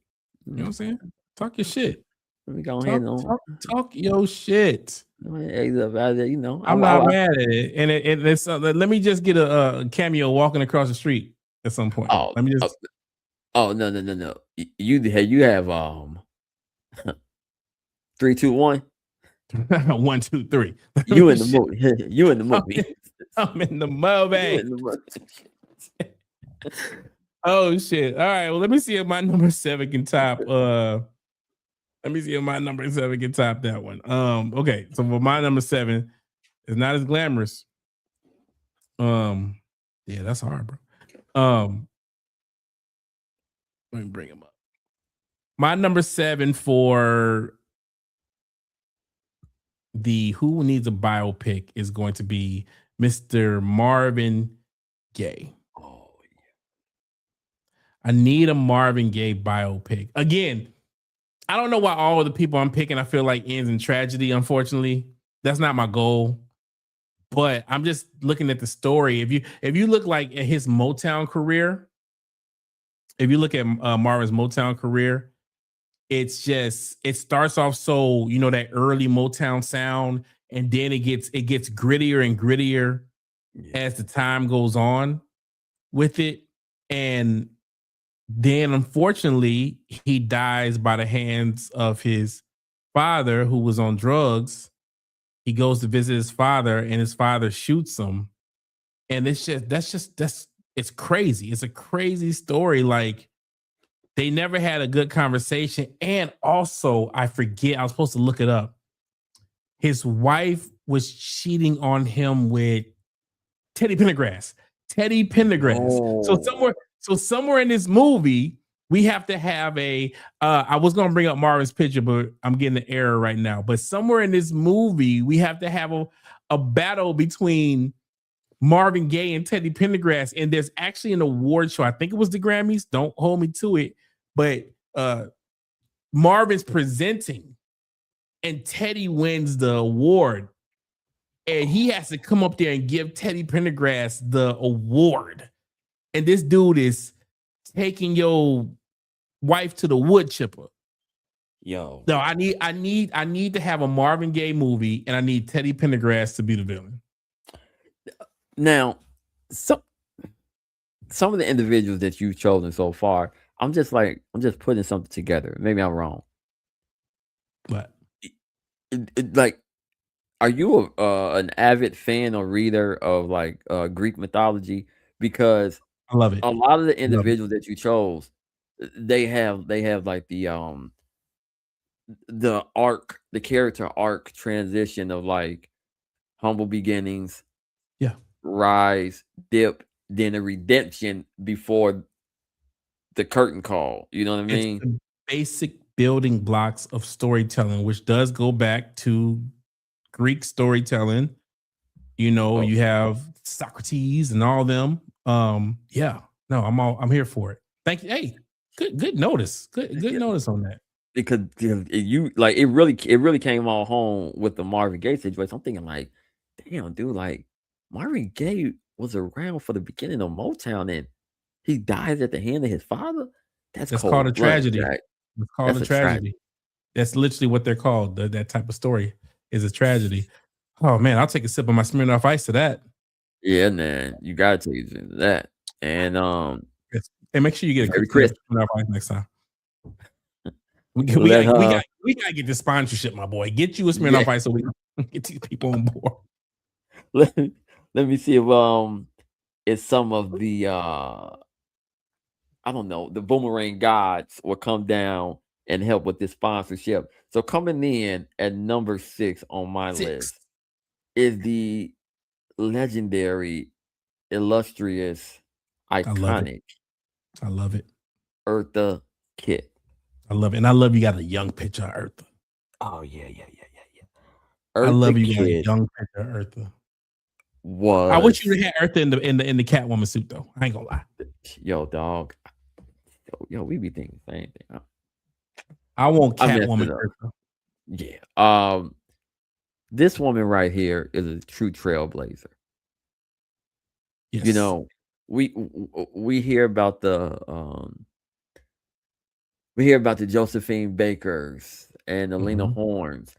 B: You know what I'm saying? Talk your shit.
C: Let me go ahead and
B: talk your shit.
C: I'm
B: not mad at it, and it's let me just get a cameo walking across the street at some point.
C: Oh,
B: let me just.
C: Oh no! You have 3, 2, 1.
B: 1, 2, 3.
C: You in the movie? You in the movie?
B: I'm in the movie. Oh shit! All right. Well, let me see if my number 7 can top. Let me see if my number 7 can top that one. Okay. So for my number 7, it's not as glamorous. Yeah, that's hard, bro. Let me bring him up. My number 7 for the Who Needs a Biopic is going to be Mr. Marvin Gaye.
C: Oh, yeah.
B: I need a Marvin Gaye biopic. Again, I don't know why all of the people I'm picking, I feel like, ends in tragedy, unfortunately. That's not my goal. But I'm just looking at the story. If you look like at his Motown career, if you look at Marvin's Motown career, it starts off so, that early Motown sound, and then it gets grittier and grittier as the time goes on with it. And then unfortunately, he dies by the hands of his father, who was on drugs. He goes to visit his father, and his father shoots him. And it's crazy. It's a crazy story. Like, they never had a good conversation. And also, I forget, I was supposed to look it up. His wife was cheating on him with Teddy Pendergrass. Oh. So somewhere in this movie, we have to have I was going to bring up Marvin's picture, but I'm getting the error right now. But somewhere in this movie, we have to have a battle between Marvin Gaye and Teddy Pendergrass, and there's actually an award show. I think it was the Grammys. Don't hold me to it, but Marvin's presenting, and Teddy wins the award, and he has to come up there and give Teddy Pendergrass the award. And this dude is taking your wife to the wood chipper.
C: Yo,
B: No, I need to have a Marvin Gaye movie, and I need Teddy Pendergrass to be the villain.
C: now some of the individuals that you've chosen so far, I'm just putting something together. Maybe I'm wrong.
B: But
C: Like, are you an avid fan or reader of like Greek mythology? Because
B: I love it.
C: a lot of the individuals that you chose, they have like the character arc transition of like humble beginnings,
B: Yeah.
C: rise, dip, then a redemption before the curtain call. You know what I mean?
B: It's the basic building blocks of storytelling, which does go back to Greek storytelling. You know,
C: Oh.
B: you have Socrates and all them. Yeah, no, I'm here for it. Thank you. Hey, good notice. Good notice on that.
C: Because it really came all home with the Marvin Gaye situation. I'm thinking like, damn, dude, like Marvin Gaye was around for the beginning of Motown, and he dies at the hand of his father. That's
B: called a tragedy.
C: Jack.
B: It's called
C: That's
B: a
C: a
B: tragedy.
C: tragedy.
B: That's literally what they're called. That type of story is a tragedy. Oh man, I'll take a sip of my Smirnoff Ice to that.
C: Yeah, man, you gotta take it into that. And
B: Hey, make sure you get a
C: Merry
B: quick Smirnoff Ice next time. We gotta get the sponsorship, my boy. Get you a Smirnoff Ice so we can get these people on board.
C: let me see if some of the I don't know, the Boomerang gods will come down and help with this sponsorship. So coming in at number 6 on my list is the legendary, illustrious, iconic
B: I love it.
C: Eartha Kitt.
B: I love it. And I love you got a young picture of Eartha.
C: Oh yeah.
B: I love you
C: Eartha
B: got a
C: Kitt
B: young picture of Eartha.
C: was
B: I wish you had Eartha in the Catwoman suit though. I ain't gonna lie.
C: yo, dog. Yo, we be thinking the same thing.
B: I want
C: I messed
B: Catwoman
C: it up.
B: Eartha.
C: Yeah. This woman right here is a true trailblazer.
B: Yes.
C: You know, we hear about the Josephine Bakers and the Lena
B: Mhm.
C: Horns,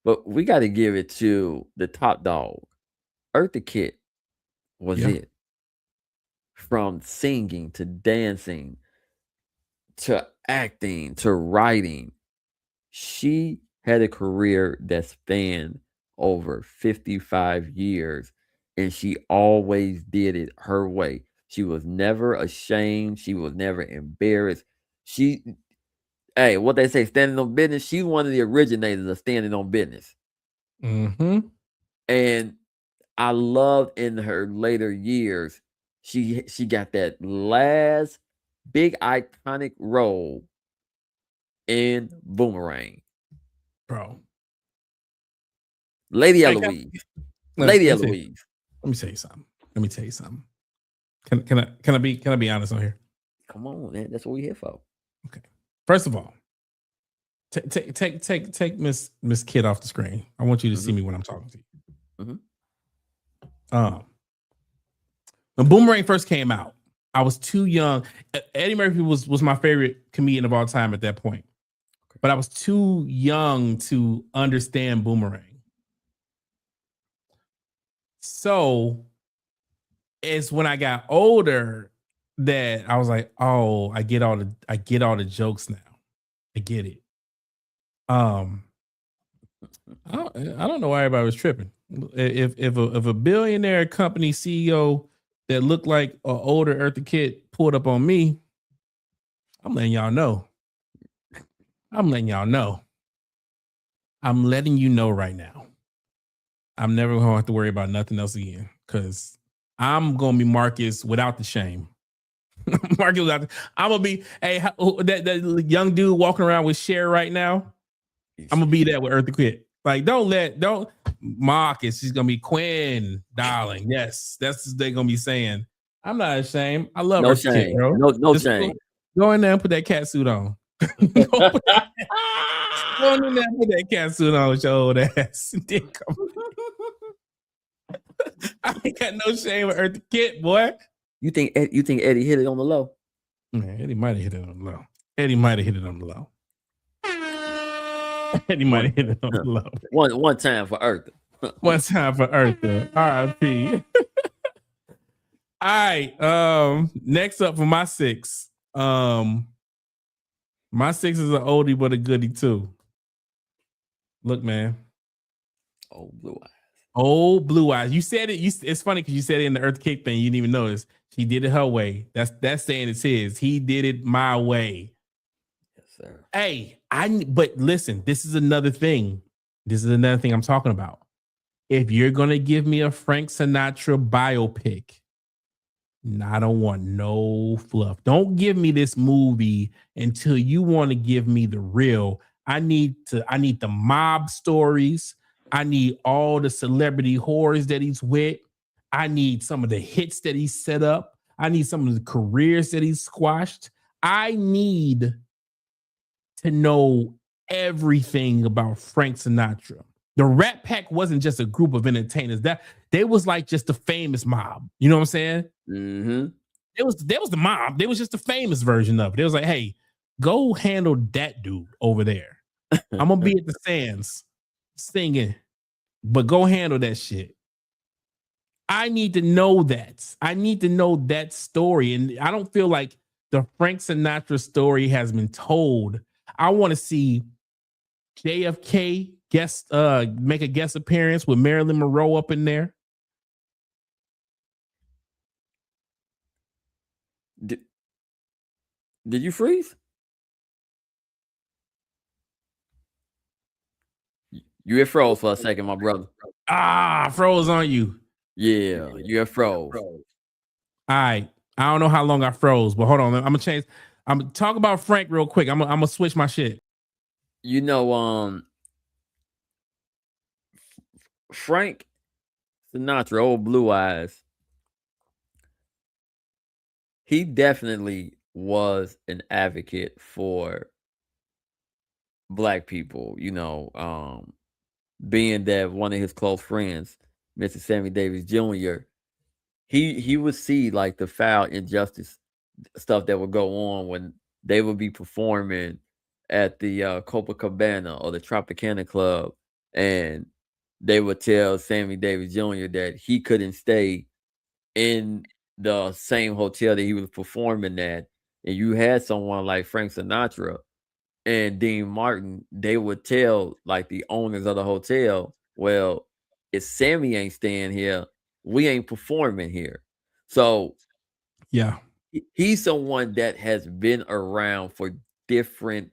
C: but we got to give it to the top dog. Eartha Kitt was
B: Yeah.
C: it. From singing to dancing to acting to writing, she had a career that spanned over 55 years, and she always did it her way. She was never ashamed. She was never embarrassed. Hey, what they say, standing on business. She's one of the originators of standing on business.
B: Mm-hmm.
C: And I love in her later years, she got that last big iconic role in Boomerang.
B: Bro.
C: Lady
B: Hey,
C: Eloise.
B: let
C: Lady
B: me tell you-
C: Eloise.
B: Let me tell you something. Can I be honest on here?
C: Come on, man. That's what we're here for.
B: Okay. First of all, take Miss Kidd off the screen. I want you to see me when I'm talking to you.
C: Mhm.
B: When Boomerang first came out, I was too young. Eddie Murphy was my favorite comedian of all time at that point, but I was too young to understand Boomerang. So it's when I got older that I was like, oh, I get all the jokes now. I get it. I don't know why everybody was tripping. If a billionaire company CEO that looked like an older Eartha Kitt pulled up on me, I'm letting y'all know. I'm letting you know right now. I'm never gonna have to worry about nothing else again because I'm gonna be Marcus without the shame. Marcus without. I'm gonna be that young dude walking around with Cher right now. I'm gonna be that with Eartha Kitt. Like, don't Marcus. She's gonna be Quinn, darling. Yes, that's what they're gonna be saying. I'm not ashamed. I love
C: No
B: Eartha Kitt,
C: shame.
B: bro.
C: No
B: Just
C: shame.
B: go in there and put that cat suit on. Go in there and put that cat suit on with your old ass. I ain't got no shame with Eartha Kitt, boy.
C: You think Eddie hit it on the low?
B: Man, Eddie might have hit it on the low. Eddie might have hit it on the low. Eddie might have hit it on the low.
C: One time for Eartha.
B: One time for Eartha. R.I.P. All right. Next up for my 6. My 6 is an oldie but a goodie too. Look, man.
C: Oh, Blue Eyes.
B: Oh, Blue Eyes. You said it. It's funny because you said it in the Eartha Kitt thing. You didn't even notice. She did it her way. That's saying it's his. He did it my way.
C: Yes, sir.
B: Hey, but listen, this is another thing. This is another thing I'm talking about. If you're gonna give me a Frank Sinatra biopic, I don't want no fluff. Don't give me this movie until you want to give me the real. I need the mob stories. I need all the celebrity whores that he's with. I need some of the hits that he set up. I need some of the careers that he's squashed. I need to know everything about Frank Sinatra. The Rat Pack wasn't just a group of entertainers. That they was like just the famous mob. You know what I'm saying?
C: Mm-hmm.
B: There was the mob. There was just a famous version of it. It was like, hey, go handle that dude over there. I'm gonna be at the Sands singing, but go handle that shit. I need to know that. I need to know that story. And I don't feel like the Frank Sinatra story has been told. I want to see JFK make a guest appearance with Marilyn Monroe up in there.
C: Did you freeze? You had froze for a second, my brother.
B: Froze on you.
C: Yeah, you had froze.
B: All right. I don't know how long I froze, but hold on. I'm gonna change. I'm gonna talk about Frank real quick. I'm gonna switch my shit.
C: You know, Frank Sinatra, old Blue Eyes, he definitely was an advocate for Black people, being that one of his close friends, Mr. Sammy Davis Jr., he would see like the foul injustice stuff that would go on when they would be performing at the Copacabana or the Tropicana Club, and they would tell Sammy Davis Jr. that he couldn't stay in the same hotel that he was performing at. And you had someone like Frank Sinatra and Dean Martin, they would tell like the owners of the hotel, well, if Sammy ain't staying here, we ain't performing here. So
B: yeah,
C: he's someone that has been around for different,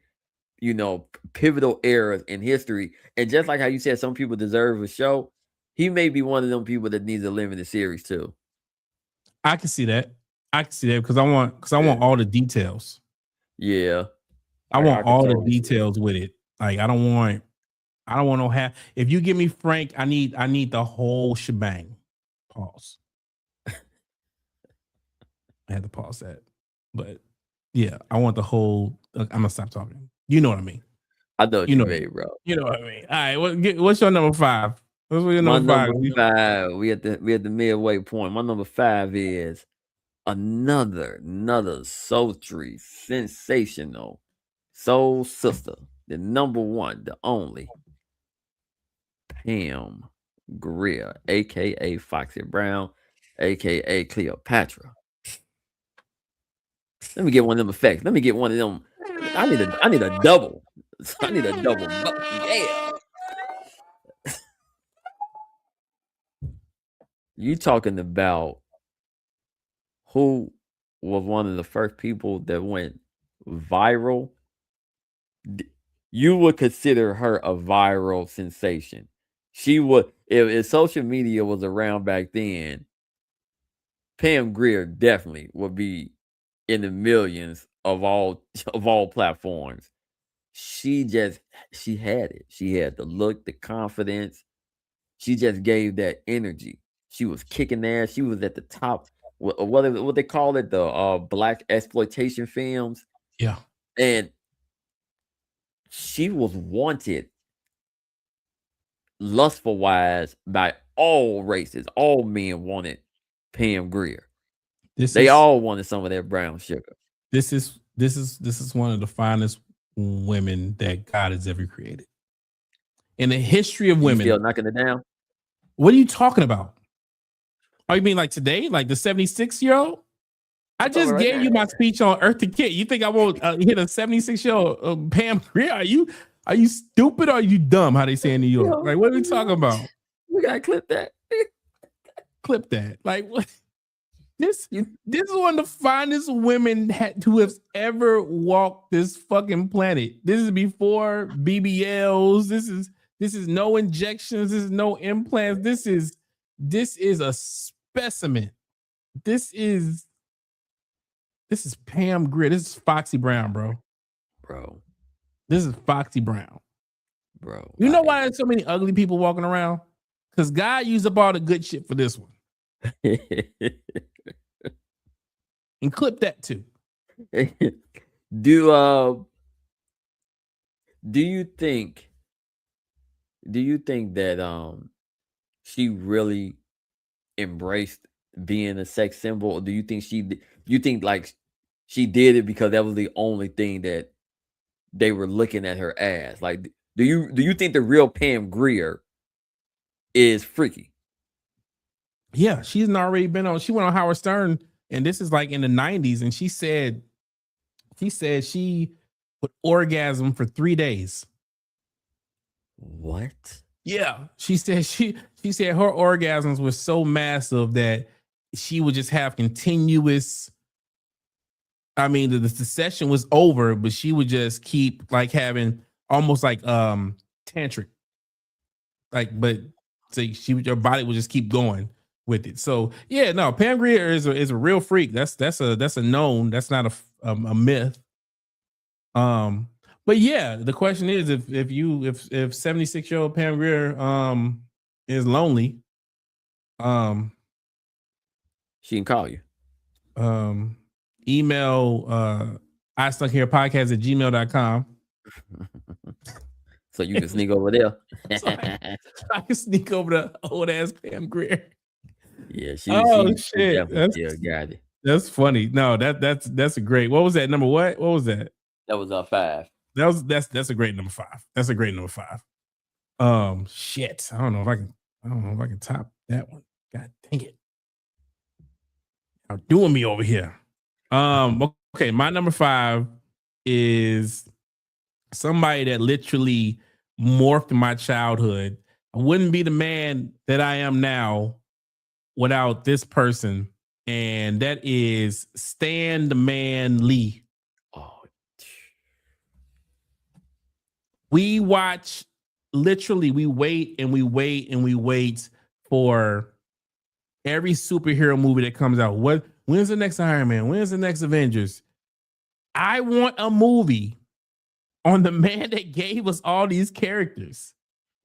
C: pivotal eras in history. And just like how you said, some people deserve a show, he may be one of them people that needs a limited series too.
B: I can see that. Because I want all the details.
C: Yeah.
B: I want all the details with it. Like I don't want no half. If you give me Frank, I need the whole shebang. Pause. I had to pause that. But yeah, I want the whole. I'm gonna stop talking. You know what I mean.
C: I know what you mean, bro.
B: You know what I mean. All right, what's your number 5? What's your number 5?
C: Number 5. We at the midway point. My number 5 is another sultry, sensational soul sister, the number one, the only Pam Grier, aka Foxy Brown, aka Cleopatra. Let me get one of them effects. Let me get one of them. I need a double. I need a double. Yeah. You talking about who was one of the first people that went viral? You would consider her a viral sensation. She would, if social media was around back then, Pam Grier definitely would be in the millions of all platforms. She had it. She had the look, the confidence. She just gave that energy. She was kicking ass. She was at the top. What they call it, the black exploitation films,
B: Yeah.
C: and she was wanted, lustful wise, by all races. All men wanted Pam Grier. They all wanted some of that brown sugar.
B: This is one of the finest women that God has ever created in the history of
C: You
B: women.
C: still knocking it down?
B: What are you talking about? Oh, you mean like today, like the 76-year-old? I just
C: right
B: gave
C: now.
B: you my speech on Earth to Kit. You think I won't hit a 76-year-old Pam Grier? Are you stupid or are you dumb? How they say in New York? Like, what are we talking about?
C: We gotta clip that.
B: Clip that. Like, what? This is one of the finest women who has ever walked this fucking planet. This is before BBLs. This is no injections. This is no implants. This is a specimen. This is Pam Grier. This is Foxy Brown, bro.
C: Bro.
B: This is Foxy Brown.
C: Bro.
B: You know why there's so many ugly people walking around? Because God used up all the good shit for this one. And clip that too.
C: Do you think that she really embraced being a sex symbol, or do you think like she did it because that was the only thing that they were looking at her as? Like, do you think the real Pam Grier is freaky?
B: Yeah, she's already been on. She went on Howard Stern, and this is like in the 90s, and she said she would orgasm for 3 days.
C: What?
B: Yeah, she said she said her orgasms were so massive that she would just have continuous. I mean, the session was over, but she would just keep like having almost like tantric, like, but so your body would just keep going with it. So yeah, no, Pam Grier is a real freak. That's a known. That's not a myth. But yeah, the question is if 76-year-old Pam Grier is lonely,
C: she can call you.
B: Email I stuck here podcast at gmail.com.
C: So you can sneak over there.
B: So I can sneak over to old ass Pam Grier.
C: Yeah,
B: shit.
C: Got it.
B: That's funny. No, that's a great. What was that number? What was that?
C: That was 5.
B: That's a great number 5. That's a great number 5. Shit. I don't know if I can top that one. God dang it. Outdoing me over here. Okay, my number 5 is somebody that literally morphed my childhood. I wouldn't be the man that I am now without this person, and that is Stan the Man Lee.
C: Oh,
B: we watch, literally, we wait and we wait and we wait for every superhero movie that comes out. When's the next Iron Man? When's the next Avengers? I want a movie on the man that gave us all these characters.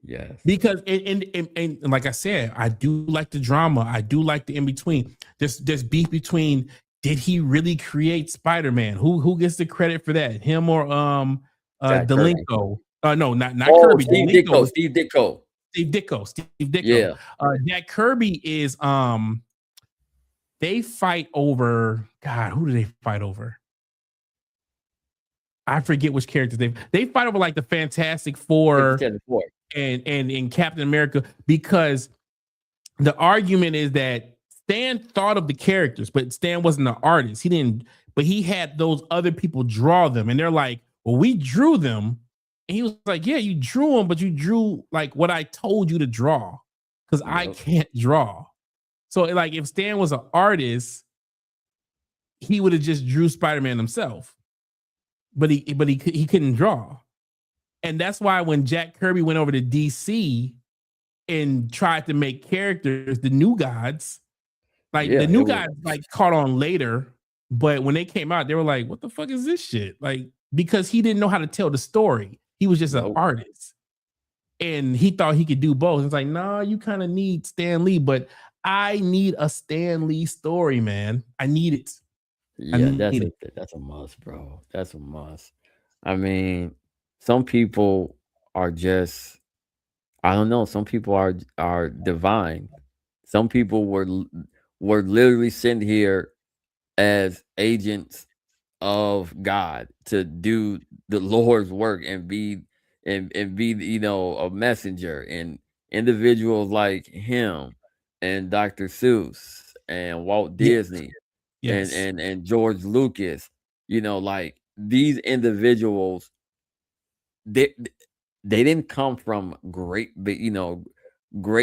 C: Yes.
B: Because and like I said, I do like the drama. I do like the in-between. There's beef between, did he really create Spider-Man? Who gets the credit for that? Him or Delinko? No, not Kirby.
C: Steve Ditko.
B: Yeah. Jack Kirby is they fight over, God, who do they fight over? I forget which characters they fight over, like the Fantastic Four and Captain America, because the argument is that Stan thought of the characters, but Stan wasn't an artist. He didn't, but he had those other people draw them, and they're like, well, we drew them. And he was like, yeah, you drew them, but you drew like what I told you to draw, because I can't draw. So like if Stan was an artist, he would have just drew Spider-Man himself. But he couldn't draw. And that's why when Jack Kirby went over to DC and tried to make characters, the New Gods, the New Gods like caught on later, but when they came out, they were like, what the fuck is this shit? Like, because he didn't know how to tell the story. He was just an artist. and he thought he could do both. It's like, nah, you kind of need Stan Lee, but I need a Stan Lee story, man. I need it. I
C: Yeah,
B: need it.
C: that's a must, bro. That's a must. I mean, some people are just, I don't know. Some people are divine. Some people were literally sent here as agents of God to do the Lord's work and be a messenger, and individuals like him and Dr. Seuss and Walt
B: Yes,
C: Disney and
B: yes,
C: George Lucas, like these individuals, they they didn't come from great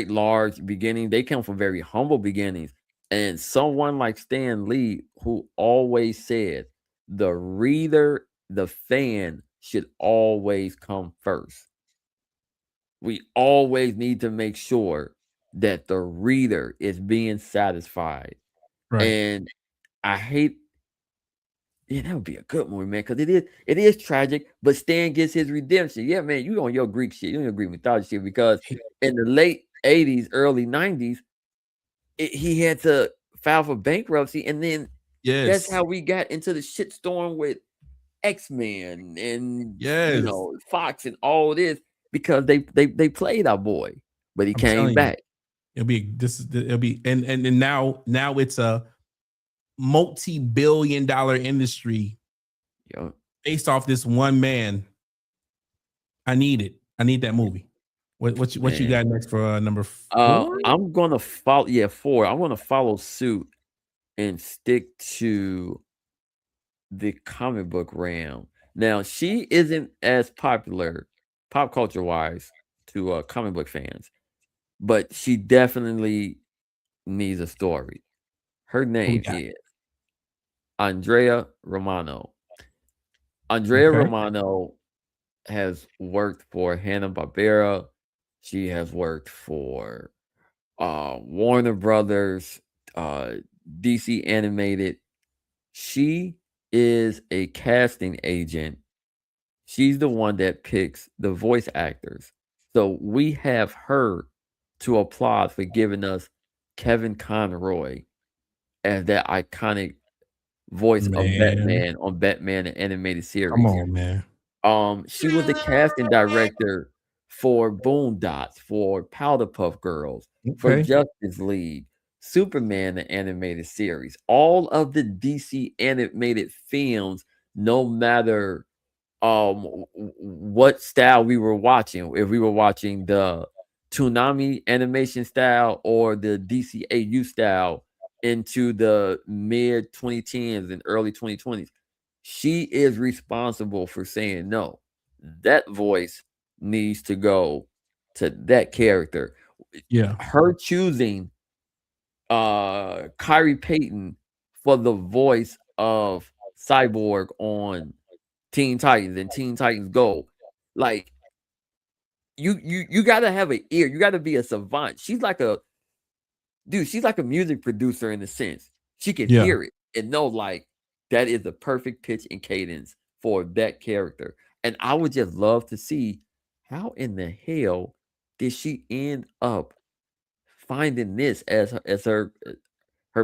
C: large beginnings. They come from very humble beginnings. And someone like Stan Lee, who always said the reader, the fan should always come first. We always need to make sure that the reader is being satisfied.
B: right.
C: And I hate, yeah, that would be a good movie, man, because it is tragic, but Stan gets his redemption. Yeah, man, you on your Greek shit, you on your Greek mythology shit, because in the late 80s, early 90s, he had to file for bankruptcy, and then that's
B: Yes,
C: how we got into the shitstorm with X-Men and
B: yes.
C: Fox and all this, because they played our boy, but he
B: I'm
C: came
B: telling you,
C: back.
B: it'll be, and now it's a multi-billion-dollar industry
C: Yo,
B: based off this one man. I need it. I need that movie. What you
C: man.
B: got next for number 4?
C: I'm gonna follow. Yeah, 4. I'm gonna follow suit and stick to the comic book realm. Now, she isn't as popular pop culture wise to comic book fans, but she definitely needs a story. Her
B: Who we
C: name
B: got?
C: is Andrea Romano. Andrea
B: Okay.
C: Romano has worked for Hanna-Barbera. She has worked for Warner Brothers, DC Animated. She is a casting agent. She's the one that picks the voice actors. So we have her to applaud for giving us Kevin Conroy as that iconic voice of
B: Man,
C: Batman on Batman the animated
B: come
C: series.
B: on, man.
C: She was the casting director for Boondocks, for Powder Puff Girls, for
B: Okay.
C: Justice League, Superman the animated series, all of the DC animated films, no matter what style we were watching, if we were watching the Toonami animation style or the DCAU style into the mid 2010s and early 2020s. She is responsible for saying no, that voice needs to go to that character.
B: Yeah.
C: Her choosing Kyrie Payton for the voice of Cyborg on Teen Titans and Teen Titans Go. Like, you gotta have an ear. You gotta be a savant. She's like a music producer in a sense. She can
B: Yeah.
C: hear it and know, like, that is the perfect pitch and cadence for that character. And I would just love to see how in the hell did she end up finding this as her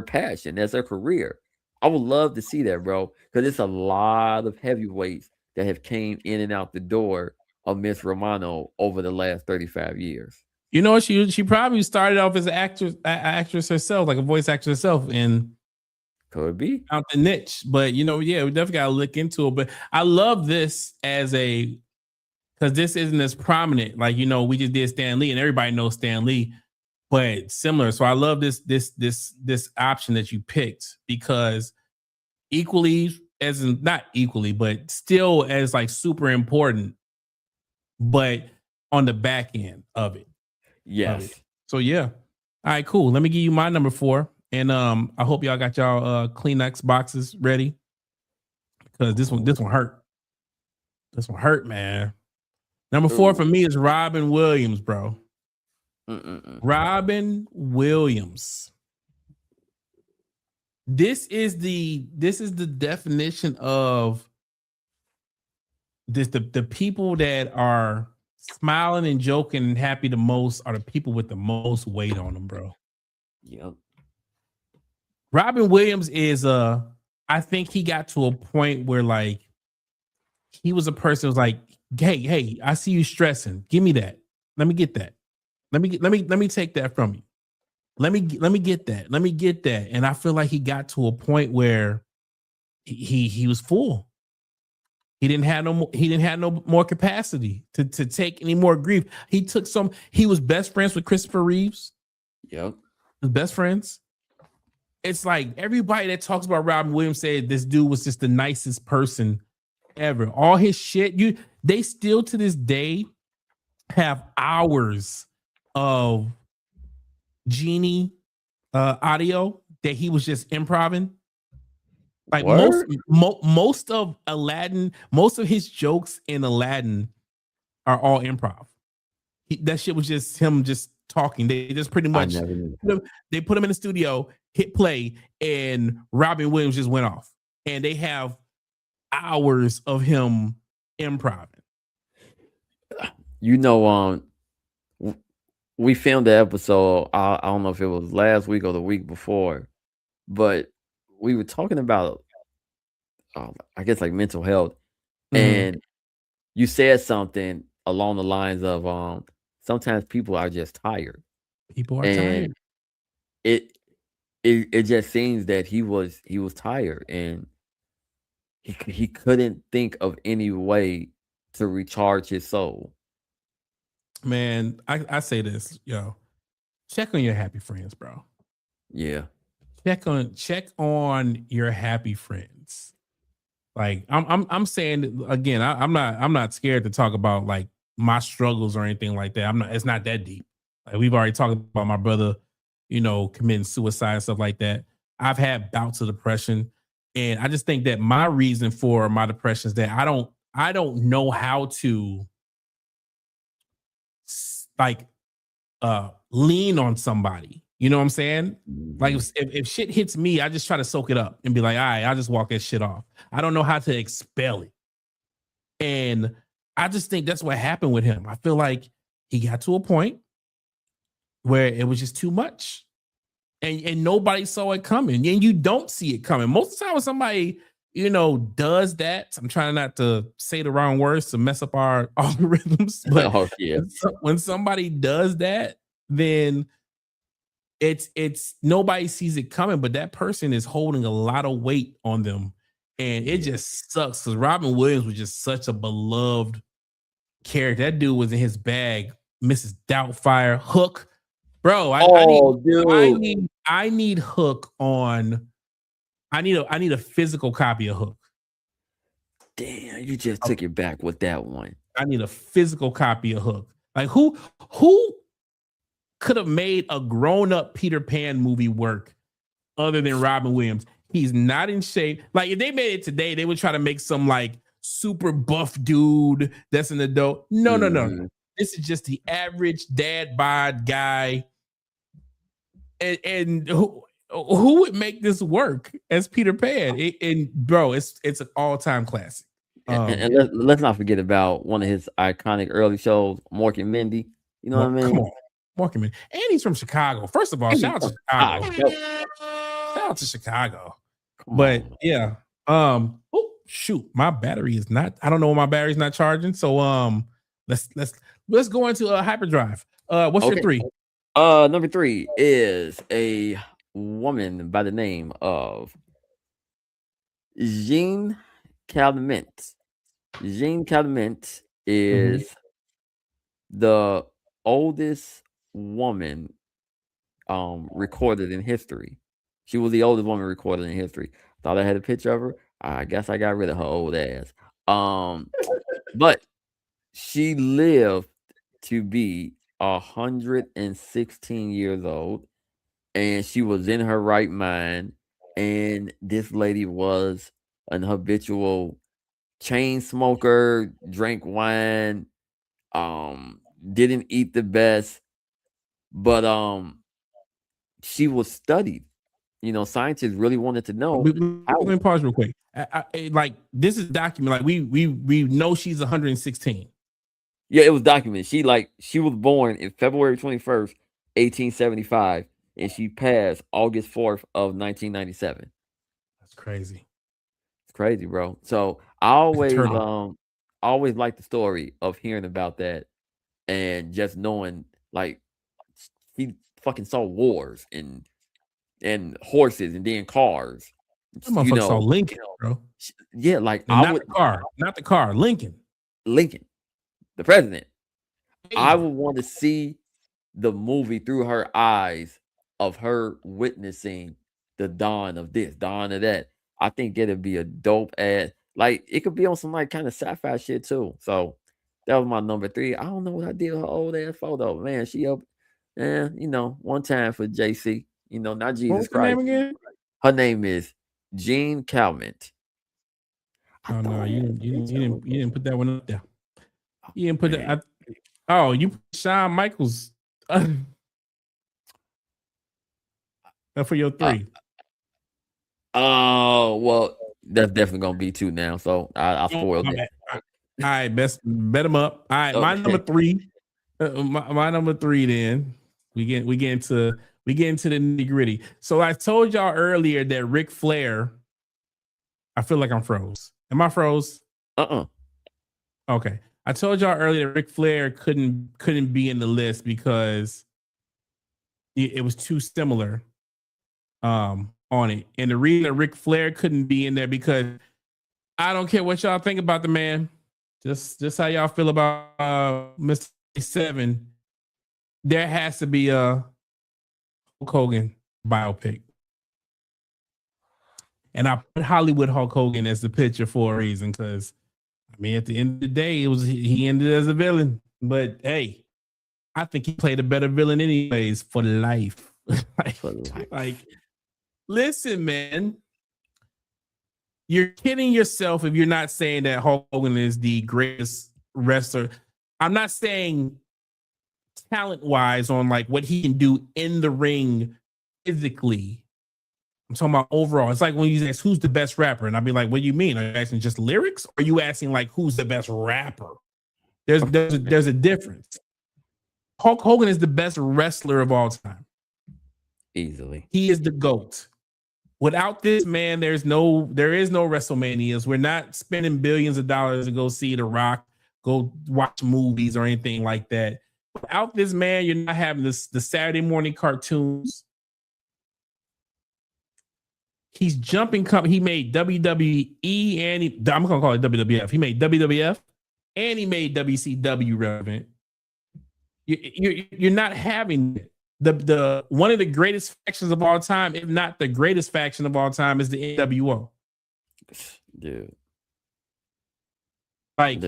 C: passion, as her career. I would love to see that, bro, because it's a lot of heavyweights that have came in and out the door of Miss Romano over the last 35 years.
B: You know, she probably started off as an actress herself, like a voice actress herself, and
C: Could be.
B: found the niche. But yeah, we definitely gotta look into it. But I love this as a, because this isn't as prominent. Like, we just did Stan Lee, and everybody knows Stan Lee, but similar. So I love this option that you picked, because equally, as in, not equally, but still as like super important, but on the back end of it.
C: Yes.
B: So yeah. All right, cool. Let me give you my number 4. And I hope y'all got y'all Kleenex boxes ready, because this one hurt. This one hurt, man. Number 4 for
C: Ooh.
B: me is Robin Williams, bro.
C: Mm-mm-mm.
B: Robin Williams. This is the definition of this, the people that are smiling and joking and happy the most are the people with the most weight on them, bro.
C: Yep.
B: Robin Williams is I think he got to a point where like he was a person who was like, hey, I see you stressing. Give me that. Let me get that. Let me take that from you. Let me get that. Let me get that. And I feel like he got to a point where he was full. He didn't have no more capacity to take any more grief. He was best friends with Christopher Reeves.
C: Yep.
B: His best friends. It's like everybody that talks about Robin Williams said this dude was just the nicest person ever. All his shit, they still to this day have hours of Genie audio that he was just improvising. Like most of Aladdin, most of his jokes in Aladdin are all improv. That shit was just him just talking. They just pretty much they put him in the studio, hit play, and Robin Williams just went off. And they have hours of him improvising.
C: You know, we filmed the episode. I don't know if it was last week or the week before, but we were talking about, I guess, like mental health, and you said something along the lines of, sometimes people are just tired.
B: People are tired.
C: It just seems that he was tired, and he couldn't think of any way to recharge his soul.
B: Man, I say this, yo, check on your happy friends, bro.
C: Yeah.
B: Check on your happy friends. Like I'm saying again, I'm not scared to talk about like my struggles or anything like that. It's not that deep. Like we've already talked about my brother, committing suicide and stuff like that. I've had bouts of depression, and I just think that my reason for my depression is that I don't know how to like lean on somebody. You know what I'm saying? Like if shit hits me, I just try to soak it up and be like, all right, I'll just walk that shit off. I don't know how to expel it. And I just think that's what happened with him. I feel like he got to a point where it was just too much. And nobody saw it coming. And you don't see it coming. Most of the time when somebody, does that, I'm trying not to say the wrong words to mess up our algorithms. But when somebody does that, then it's nobody sees it coming, but that person is holding a lot of weight on them. And it just sucks because Robin Williams was just such a beloved character. That dude was in his bag. Mrs. Doubtfire, Hook. Bro, I need Hook on. I need a physical copy of Hook.
C: Damn, you just took it back with that one.
B: I need a physical copy of Hook. Like who could have made a grown-up Peter Pan movie work other than Robin Williams? He's not in shape. Like if they made it today, they would try to make some like super buff dude that's an adult. No. This is just the average dad bod guy. And who would make this work as Peter Pan? Bro, it's an all-time classic.
C: And let's not forget about one of his iconic early shows, Mork and Mindy. You know what I mean?
B: Come on, Mork and Mindy. And he's from Chicago. First of all, shout out to Chicago. Shout out to Chicago. But yeah. Oh shoot, my battery is not. I don't know why my battery's not charging. So let's go into hyperdrive. What's your 3?
C: Number 3 is a woman by the name of Jean Calment. Jean Calment is the oldest woman recorded in history. She was the oldest woman recorded in history. Thought I had a picture of her. I guess I got rid of her old ass. But she lived to be 116 years old, and she was in her right mind. And this lady was an habitual chain smoker, drank wine, didn't eat the best, but she was studied. Scientists really wanted to know.
B: Let me pause real quick. Like this is documented. Like we know she's 116.
C: Yeah, it was documented. She was born in February 21st, 1875, and she passed August 4th of 1997.
B: That's crazy.
C: It's crazy, bro. So
B: Like a turtle.
C: I always like the story of hearing about that and just knowing like he fucking saw wars and horses and then cars.
B: That motherfucker saw Lincoln, bro.
C: Yeah, like
B: And not the car, Lincoln.
C: Lincoln, the president. I
B: Major.
C: would want to see the movie through her eyes of her witnessing the dawn of this, dawn of that. I think it'd be a dope ad. Like it could be on some like kind of sci-fi shit too. So that was my number 3. I don't know what I did with her old ass photo. Man, she up, one time for JC. Not
B: What
C: Jesus
B: was her name
C: Christ.
B: again?
C: Her name is Jean Calment.
B: Oh no, you didn't put that one up there. You didn't put
C: man.
B: that. You put Shawn Michaels for your 3.
C: Oh well, that's definitely gonna be 2 now. So I spoiled it.
B: All right, bet them up. All right, my number 3. My number 3. Then we get into the nitty gritty. So I told y'all earlier that Ric Flair. I feel like I'm froze. Am I froze? Okay. I told y'all earlier that Ric Flair couldn't be in the list because it was too similar on it. And the reason that Ric Flair couldn't be in there because I don't care what y'all think about the man. Just how y'all feel about Mr. 7. There has to be a Hulk Hogan biopic. And I put Hollywood Hulk Hogan as the picture for a reason because I mean, at the end of the day, he ended as a villain. But hey, I think he played a better villain anyways for life. like, listen, man. You're kidding yourself if you're not saying that Hulk Hogan is the greatest wrestler. I'm not saying talent-wise on like what he can do in the ring physically. I'm talking about overall. It's like when you ask who's the best rapper, and I'd be like, "What do you mean? Are you asking just lyrics, or are you asking like who's the best rapper?" There's a difference. Hulk Hogan is the best wrestler of all time.
C: Easily,
B: he is the GOAT. Without this man, there is no WrestleManias. We're not spending billions of dollars to go see The Rock, go watch movies or anything like that. Without this man, you're not having the Saturday morning cartoons. He's jumping. He made WWE and I'm gonna call it WWF. He made WWF and he made WCW relevant. You're not having the one of the greatest factions of all time, if not the greatest faction of all time, is the NWO.
C: Dude.
B: Like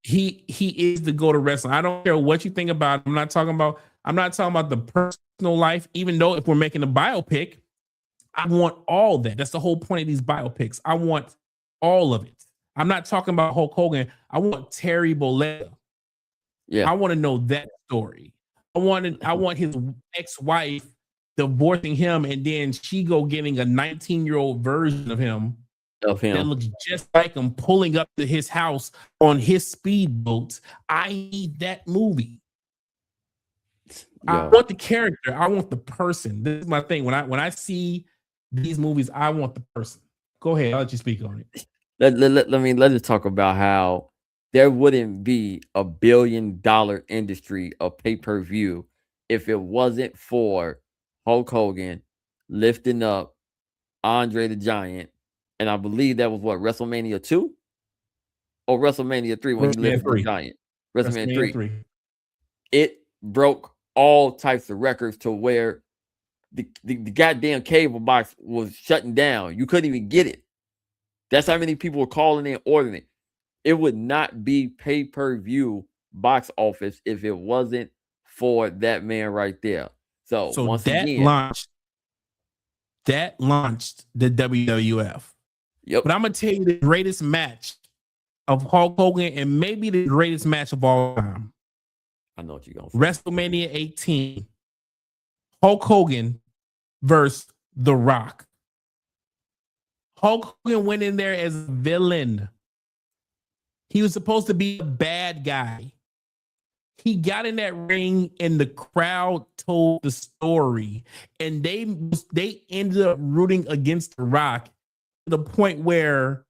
B: he is the go to wrestling. I don't care what you think about him. I'm not talking about the personal life. Even though if we're making a biopic, I want all that. That's the whole point of these biopics. I want all of it. I'm not talking about Hulk Hogan. I want Terry Bollea.
C: Yeah,
B: I want to know that story. I want his ex-wife divorcing him, and then she go getting a 19-year-old version of him that looks just like him, pulling up to his house on his speedboats. I need that movie. Yo. I want the character. I want the person. This is my thing. When I see these movies, I want the person. Go ahead. I'll let you speak on it.
C: Let's talk about how there wouldn't be a $1 billion industry of pay-per-view if it wasn't for Hulk Hogan lifting up Andre the Giant. And I believe that was what, WrestleMania 2 or WrestleMania 3 when he lifted the Giant. WrestleMania 3. It broke all types of records to where the goddamn cable box was shutting down. You couldn't even get it. That's how many people were calling in ordering it. It would not be pay-per-view box office if it wasn't for that man right there. So once again,
B: that launched the WWF.
C: Yep.
B: But I'm gonna tell you the greatest match of Hulk Hogan and maybe the greatest match of all time.
C: I know what you're gonna say.
B: WrestleMania 18. Hulk Hogan versus The Rock. Hulk Hogan went in there as a villain. He was supposed to be a bad guy. he got in that ring and the crowd told the story, and they ended up rooting against The Rock to the point where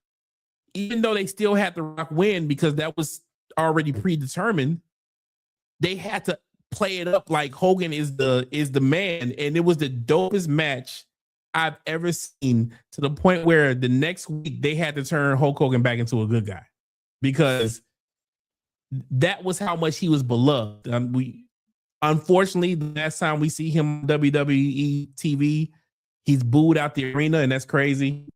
B: even though they still had The Rock win because that was already predetermined, they had to play it up like Hogan is the man, and it was the dopest match I've ever seen, to the point where the next week they had to turn Hulk Hogan back into a good guy because that was how much he was beloved. We unfortunately, the last time we see him on WWE TV, he's booed out the arena, and that's crazy.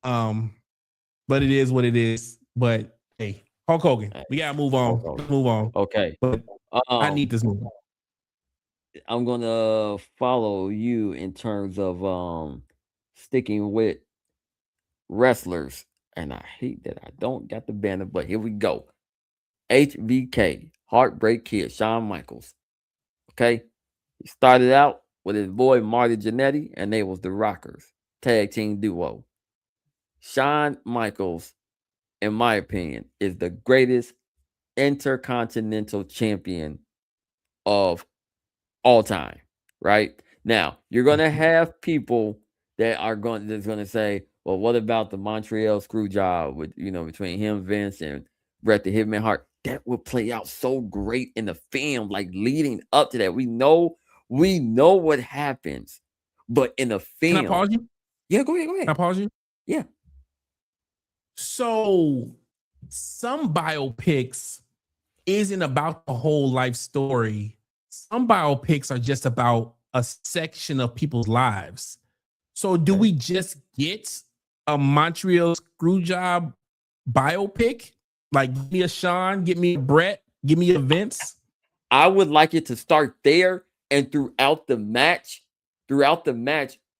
B: But it is what it is. But hey, Hulk Hogan, we gotta move on. Let's move on.
C: Okay.
B: But I need this movie.
C: I'm gonna follow you in terms of sticking with wrestlers, and I hate that I don't got the banner, but here we go. HBK, Heartbreak Kid, Shawn Michaels. Okay, he started out with his boy Marty Jannetty, and they was the Rockers tag team duo. Shawn Michaels, in my opinion, is the greatest intercontinental champion of all time. Right now, you're gonna have people that's gonna say, "Well, what about the Montreal screw job with between him, Vince, and Bret the Hitman Hart?" That would play out so great in the film, like leading up to that. We know what happens, but in the film,
B: Can I pause you?
C: Yeah, go ahead.
B: Can I pause you?
C: Yeah.
B: So some biopics isn't about the whole life story. Some biopics are just about a section of people's lives. So do we just get a Montreal Screwjob biopic? Like, give me a Sean, give me a Brett, give me a Vince.
C: I would like it to start there, and throughout the match,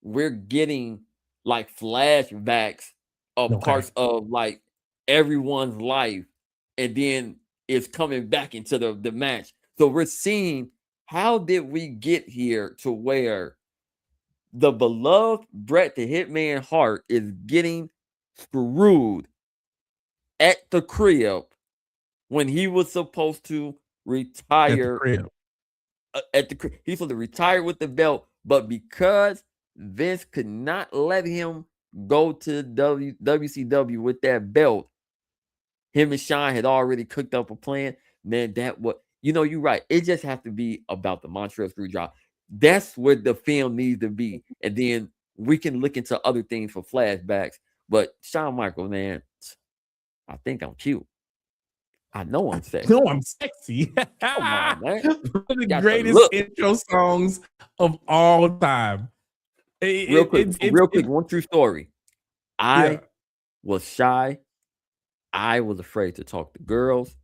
C: we're getting like flashbacks of parts of like everyone's life, and then it's coming back into the match. So we're seeing, how did we get here to where the beloved Bret the Hitman Hart is getting screwed at the crib when he was supposed to retire at the crib. He's supposed to retire with the belt, but because Vince could not let him go to WCW with that belt, him and Sean had already cooked up a plan. Man, you're right. It just has to be about the Montreal Screwjob. That's where the film needs to be. And then we can look into other things for flashbacks. But Shawn Michaels, man, I think I'm cute. I know I'm sexy.
B: No, I'm sexy.
C: Come on, man.
B: One of the greatest intro songs of all time.
C: Real quick, one true story. I was shy. I was afraid to talk to girls.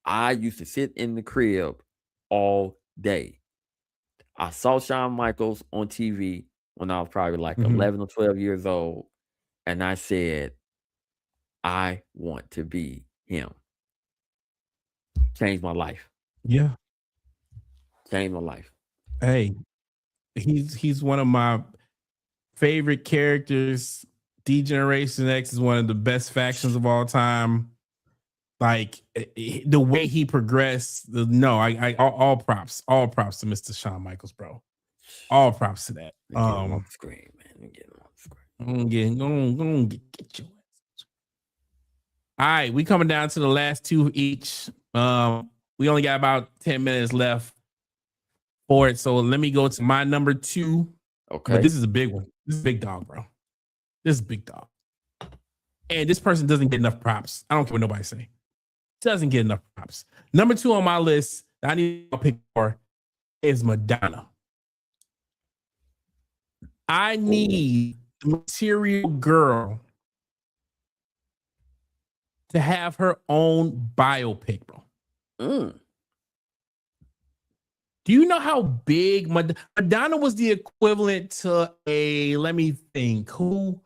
C: I used to sit in the crib all day. I saw Shawn Michaels on TV when I was probably like 11 or 12 years old. And I said, I want to be him. Changed my life.
B: Yeah.
C: Changed my life.
B: Hey, he's one of my favorite characters. D-Generation X is one of the best factions of all time. Like, the way he progressed, all props to Mr. Shawn Michaels, bro. All props to that.
C: Get him on the screen, man. Get him on the screen.
B: Get your ass. All right, we coming down to the last two each. We only got about 10 minutes left for it, so let me go to my number 2.
C: Okay.
B: But this is a big one. This is big dog, bro. This is big dog. And this person doesn't get enough props. I don't care what nobody say. Doesn't get enough props. Number 2 on my list that I need to pick for is Madonna. I need the Material Girl to have her own biopic, bro. Do you know how big Madonna was? The equivalent to let me think, who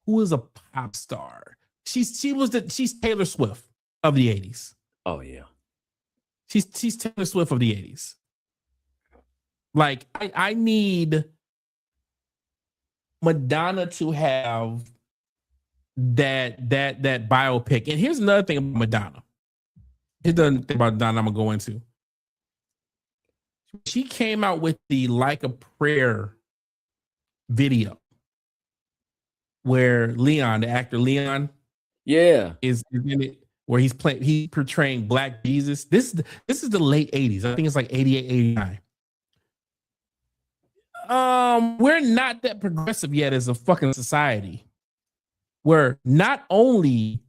B: is a pop star? She's Taylor Swift of the 80s.
C: Oh yeah.
B: She's Taylor Swift of the 80s. Like, I need Madonna to have that biopic. And here's another thing about Madonna. Here's the thing about Madonna I'm gonna go into. She came out with the Like a Prayer video where Leon, the actor Leon,
C: Yeah.
B: is in it, where he's portraying Black Jesus. This is the late 80s. I think it's like 88, 89. We're not that progressive yet as a fucking society. Where not only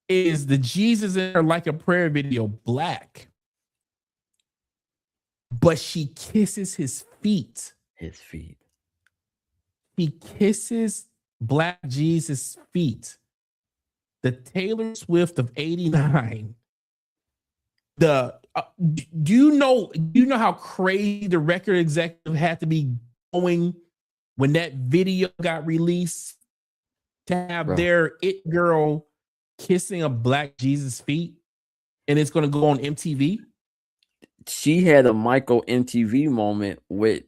B: is the Jesus in her Like a Prayer video Black, but she kisses his feet.
C: His feet.
B: He kisses Black Jesus' feet. The Taylor Swift of 89. Do you know how crazy the record executive had to be going when that video got released to have their it girl kissing a Black Jesus' feet, and it's going to go on MTV?
C: She had a Michael MTV moment with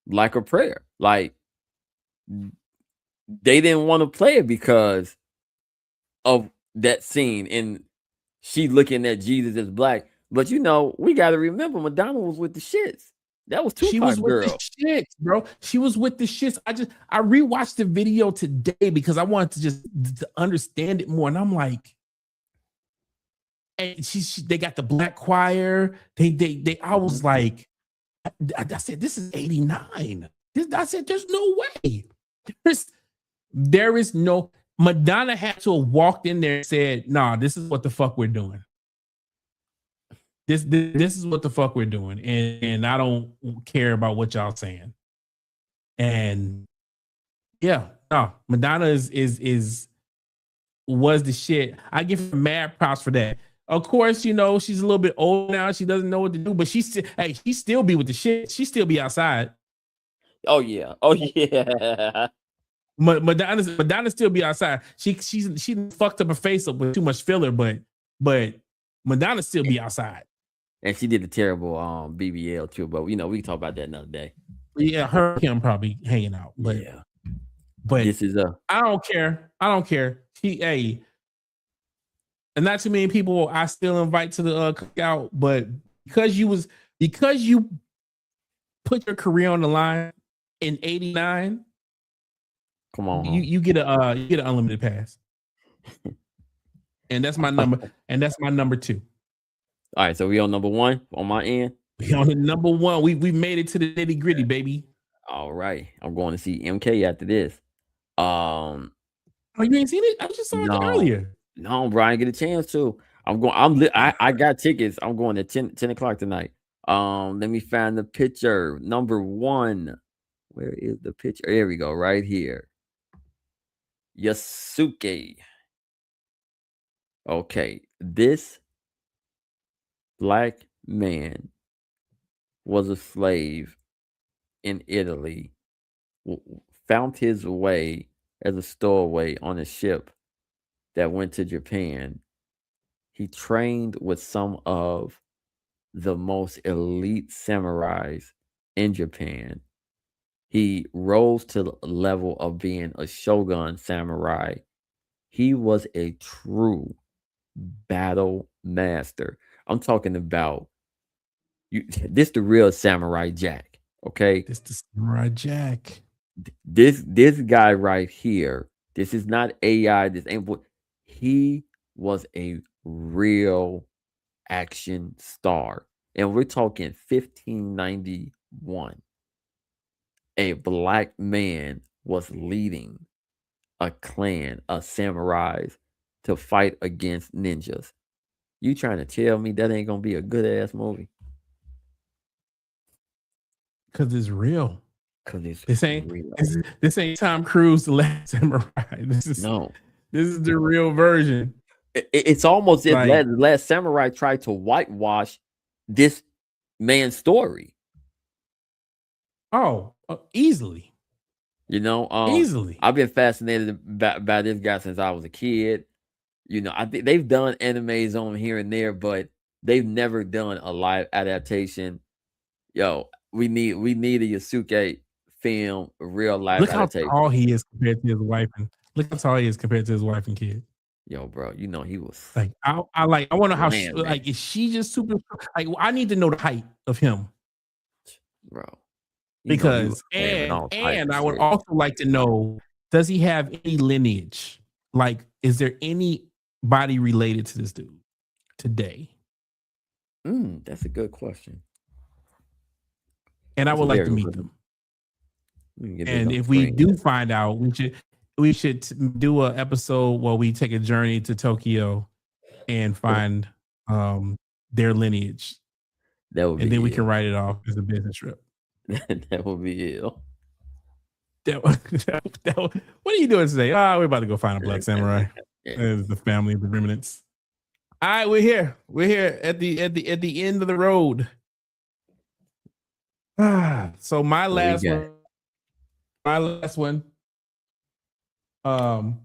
C: Like a Prayer. Like, they didn't want to play it because of that scene, and she looking at Jesus as Black. But we got to remember, Madonna was with the shits. That was Tupac.
B: She was with
C: girl.
B: the shits, bro. She was with the shits. I rewatched the video today because I wanted to just to understand it more, and I'm like, and they got the Black choir. I was like, I said, this is 89. I said, there's no way. There is no. Madonna had to have walked in there and said, nah, this is what the fuck we're doing. This is what the fuck we're doing. And I don't care about what y'all saying. And yeah, no, Madonna was the shit. I give her mad props for that. Of course, she's a little bit old now. She doesn't know what to do, but she still be with the shit. She still be outside.
C: Oh yeah. Oh yeah.
B: Madonna still be outside. She fucked up her face up with too much filler, but Madonna still be outside.
C: And she did a terrible BBL too, but we can talk about that another day.
B: Yeah, her and him probably hanging out, but
C: yeah.
B: But
C: this is
B: I don't care. And not too many people I still invite to the cookout, but because you put your career on the line in 89,
C: come on,
B: you get an unlimited pass. And that's my number, and that's my number 2.
C: All right, so we on number 1 on my end.
B: We on the number 1. We made it to the nitty gritty, baby.
C: All right, I'm going to see MK after this.
B: Oh, you ain't seen it? I just saw it earlier.
C: No, bro, I didn't get a chance to. I got tickets. I'm going at 10 o'clock tonight. Let me find the picture. Number 1. Where is the picture? There we go, right here. Yasuke. Okay, this Black man was a slave in Italy, found his way as a stowaway on a ship that went to Japan. He trained with some of the most elite samurais in Japan. He rose to the level of being a shogun samurai. He was a true battle master. I'm talking about this the real Samurai Jack, okay?
B: This the Samurai Jack.
C: This guy right here, this is not AI, this ain't what he was, a real action star. And we're talking 1591. A Black man was leading a clan of samurais to fight against ninjas. You trying to tell me that ain't gonna be a good ass movie?
B: Because it's real.
C: This
B: ain't Tom Cruise, The Last Samurai. This is the real version.
C: It's almost as if The Last Samurai tried to whitewash this man's story.
B: Oh, easily.
C: Easily. I've been fascinated by this guy since I was a kid. I think they've done animes on here and there, but they've never done a live adaptation. Yo, we need a Yasuke film, a real live adaptation.
B: Look how tall he is compared to his wife and kid.
C: Yo, bro, you know he was
B: Like I wonder how
C: slam that,
B: like is she just super like I need to know the height of him
C: bro. You know he was
B: because
C: slamming all type
B: and
C: of
B: I would
C: shit.
B: also like to know, does he have any lineage? Like, is there anybody related to this dude today?
C: That's a good question.
B: And I
C: That's a
B: would like
C: very
B: to
C: good
B: meet
C: question.
B: them.
C: We can get this
B: And
C: on the
B: if we
C: screen.
B: do find out, we should do an episode where we take a journey to Tokyo and find their lineage,
C: That would
B: and
C: be
B: then we can
C: ill.
B: write it off as a business trip.
C: That would be ill.
B: What are you doing today? We're about to go find a black samurai.
C: Yeah.
B: The family of the remnants. All right, we're here. We're here at the end of the road. So my
C: What we
B: last
C: got?
B: one. Hold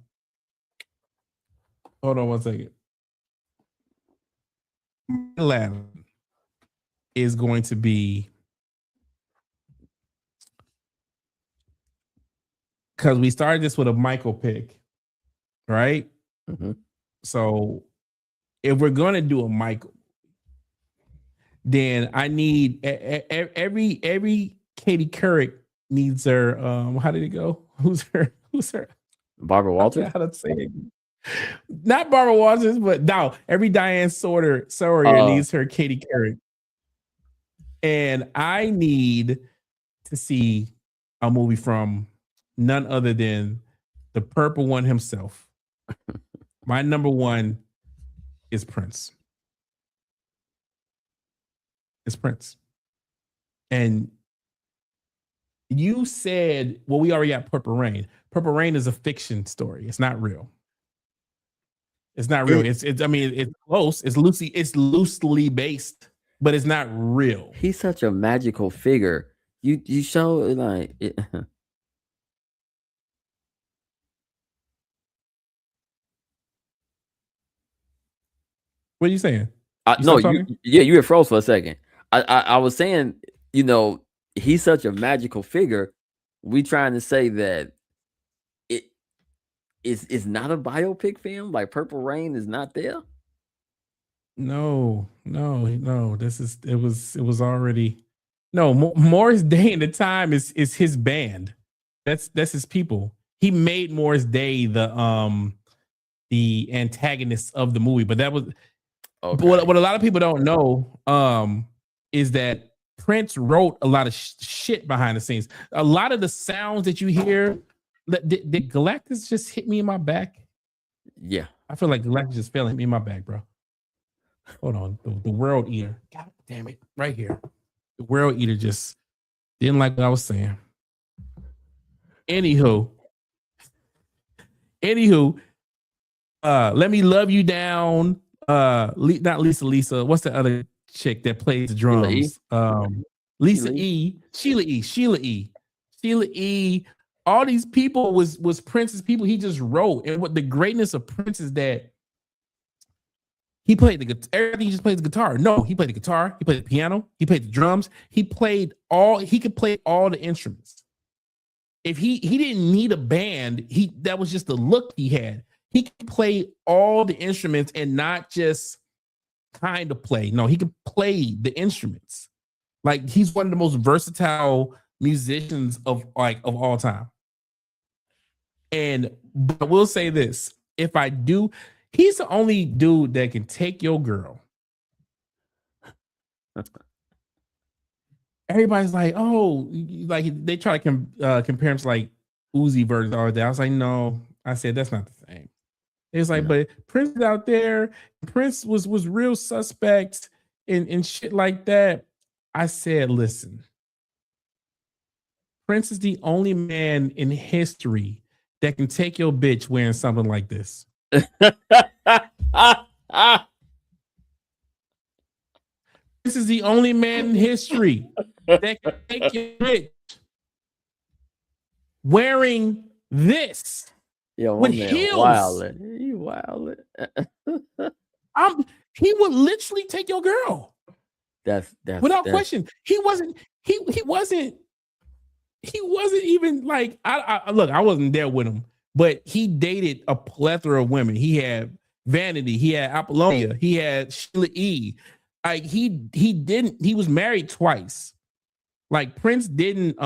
B: on one second. My last one is going to be, because we started this with a Michael pick, right?
C: Mm-hmm.
B: So if we're gonna do a Michael, then I need every Katie Couric needs her. How did it go? Who's her?
C: Barbara Walters?
B: How to say it? Not Barbara Walters, but no. Every Diane Sawyer needs her Katie Couric, and I need to see a movie from none other than the Purple One himself. My number one is Prince. It's Prince. And you said, well, we already got Purple Rain. Purple Rain is a fiction story. It's not real. It's not real. It's I mean, it's close. It's loosely based, but it's not real.
C: He's such a magical figure. You show like it.
B: What are you saying?
C: No, you had froze for a second. I was saying, you know, he's such a magical figure. We trying to say that it's not a biopic film, like Purple Rain is not there.
B: No. It was already Morris Day in the time is his band. That's his people. He made Morris Day the antagonist of the movie, but that was
C: okay.
B: What a lot of people don't know is that Prince wrote a lot of shit behind the scenes. A lot of the sounds that you hear, did Galactus just hit me in my back?
C: Yeah,
B: I feel like Galactus just fell and hit me in my back, bro. Hold on, the World Eater. God damn it, right here. The World Eater just didn't like what I was saying. Anywho, Let Me Love You Down. Not Lisa. What's the other chick that plays the drums? Sheila E. All these people was Prince's people. He just wrote, and what the greatness of Prince is that he played the guitar. Everything he just plays the guitar. No, he played the guitar. He played the piano. He played the drums. He could play all the instruments. If he didn't need a band, that was just the look he had. He could play all the instruments and not just kind of play. No, he could play the instruments. Like, he's one of the most versatile musicians of all time. And I will say this: he's the only dude that can take your girl. Everybody's like, oh, like they try to compare him to like Uzi Vert all day. I was like, no. I said that's not the same. It's like, but Prince is out there. Prince was real suspect and shit like that. I said, listen, Prince is the only man in history that can take your bitch wearing something like this. This is the only man in history that can take your bitch wearing this.
C: Yo,
B: with
C: man,
B: heels.
C: wildin'. He wildin'.
B: He would literally take your girl.
C: That's
B: without question. He wasn't even like, I look, I wasn't there with him, but he dated a plethora of women. He had Vanity, he had Apollonia, he had Sheila E. Like he was married twice. Like Prince didn't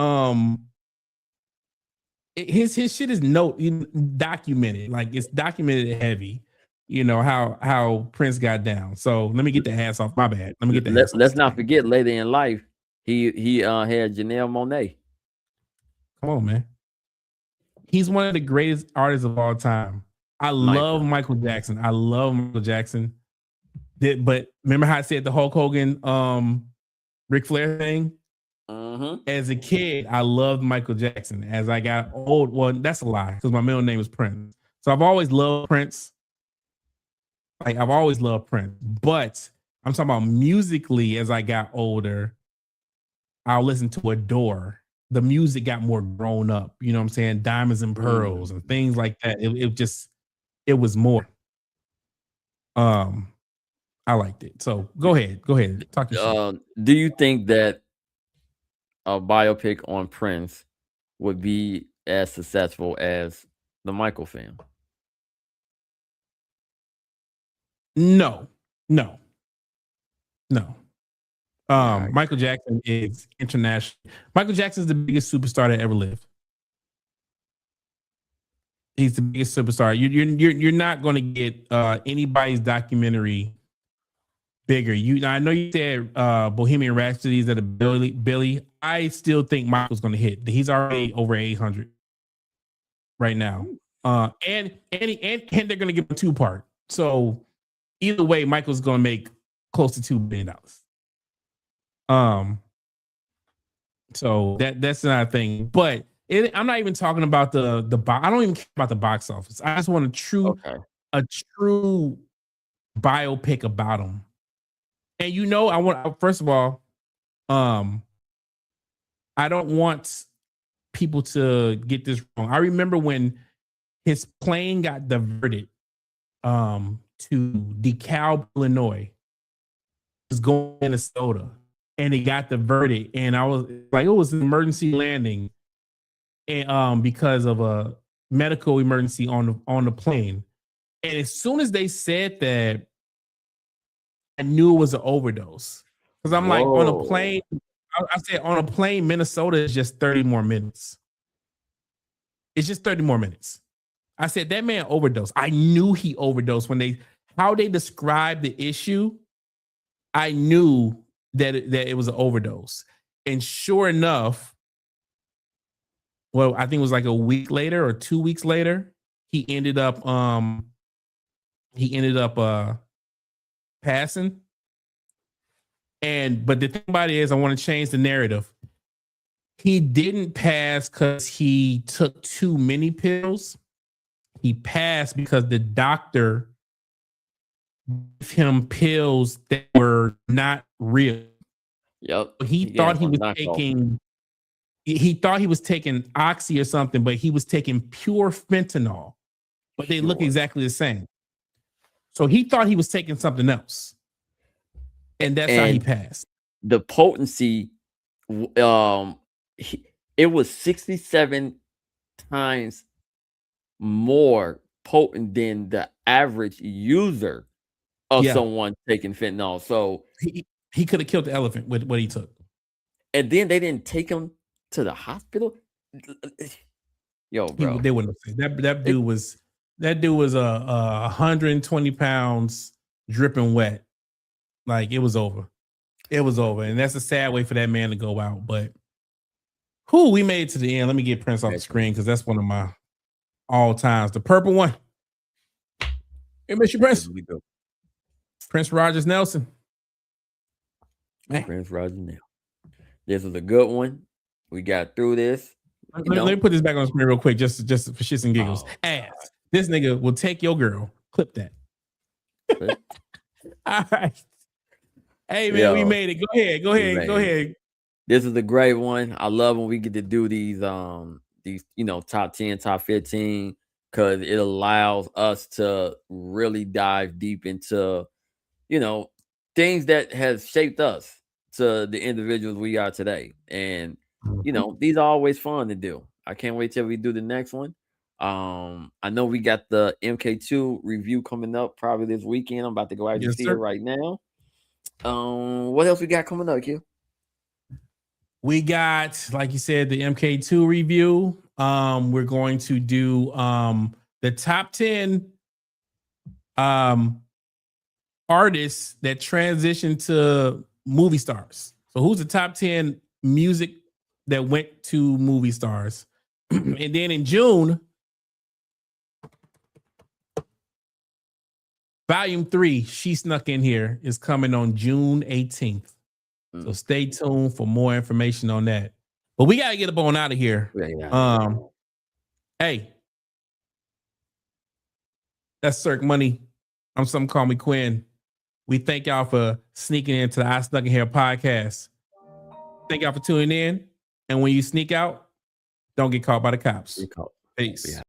B: his shit is documented. Like it's documented heavy. You know how Prince got down. So let me get the ass off. My bad. Let me get the ass off.
C: Let's not forget later in life, he had Janelle Monáe.
B: Come on, man. He's one of the greatest artists of all time. I love Michael Jackson. I love Michael Jackson. But remember how I said the Hulk Hogan, Ric Flair thing? As a kid, I loved Michael Jackson. As I got old, well, that's a lie because my middle name is Prince. So I've always loved Prince. Like I've always loved Prince. But I'm talking about musically as I got older, I'll listen to Adore. The music got more grown up, you know what I'm saying? Diamonds and Pearls and things like that. It was more. I liked it. So go ahead. Talk your shit.
C: Do you think that a biopic on Prince would be as successful as the Michael film?
B: No.
C: Right.
B: Michael Jackson is international. Michael Jackson is the biggest superstar that ever lived. He's the biggest superstar. You're not going to get anybody's documentary bigger. I know you said Bohemian Rhapsody is at a Billy. I still think Michael's going to hit. He's already over 800 right now. And they're going to give him a 2-part. So either way, Michael's going to make close to $2 billion. So that's not a thing. But I'm not even talking about the box. I don't even care about the box office. I just want a true biopic about him. And I want, first of all, I don't want people to get this wrong. I remember when his plane got diverted to DeKalb, Illinois. It was going to Minnesota. And it got diverted, and I was like, it was an emergency landing, and because of a medical emergency on the plane. And as soon as they said that, I knew it was an overdose because I'm like, on a plane. I said on a plane, Minnesota is just 30 more minutes. It's just 30 more minutes. I said that man overdosed. I knew he overdosed how they described the issue. I knew that it was an overdose. And sure enough, well, I think it was like a week later or 2 weeks later, he ended up passing. But the thing about it is, I want to change the narrative. He didn't pass because he took too many pills. He passed because the doctor gave him pills that were not real.
C: Yep.
B: He thought he was taking oxy or something, but he was taking pure fentanyl. But they look exactly the same. So he thought he was taking something else. And that's how he passed.
C: The potency, it was 67 times more potent than the average user of someone taking fentanyl. So
B: he could have killed the elephant with what he took.
C: And then they didn't take him to the hospital. Yo, bro,
B: they wouldn't have said that dude was 120 pounds dripping wet. Like it was over. And that's a sad way for that man to go out. But we made it to the end. Let me get Prince off the screen because that's one of my all times. The purple one. Hey, Mr. Prince. Prince Rogers Nelson.
C: Man. Prince Rogers Nelson. This was a good one. We got through this.
B: Let me put this back on the screen real quick, just for shits and giggles. This nigga will take your girl. Clip that. All right. Hey man, we made it. Go ahead.
C: This is a great one. I love when we get to do these top 10, top 15, because it allows us to really dive deep into, things that has shaped us to the individuals we are today. And these are always fun to do. I can't wait till we do the next one. I know we got the MK2 review coming up probably this weekend. I'm about to go out and see it right now. What else we got coming up, Q?
B: We got, like you said, the MK2 review. We're going to do the top 10 artists that transition to movie stars. So who's the top 10 music that went to movie stars? And then in June, Volume 3, She Snuck In Here, is coming on June 18th. So stay tuned for more information on that. But we got to get up on out of here. Hey, that's Cirque Money. I'm Some Call Me Quinn. We thank y'all for sneaking into the I Snuck In Here podcast. Thank y'all for tuning in. And when you sneak out, don't get caught by the cops. Peace.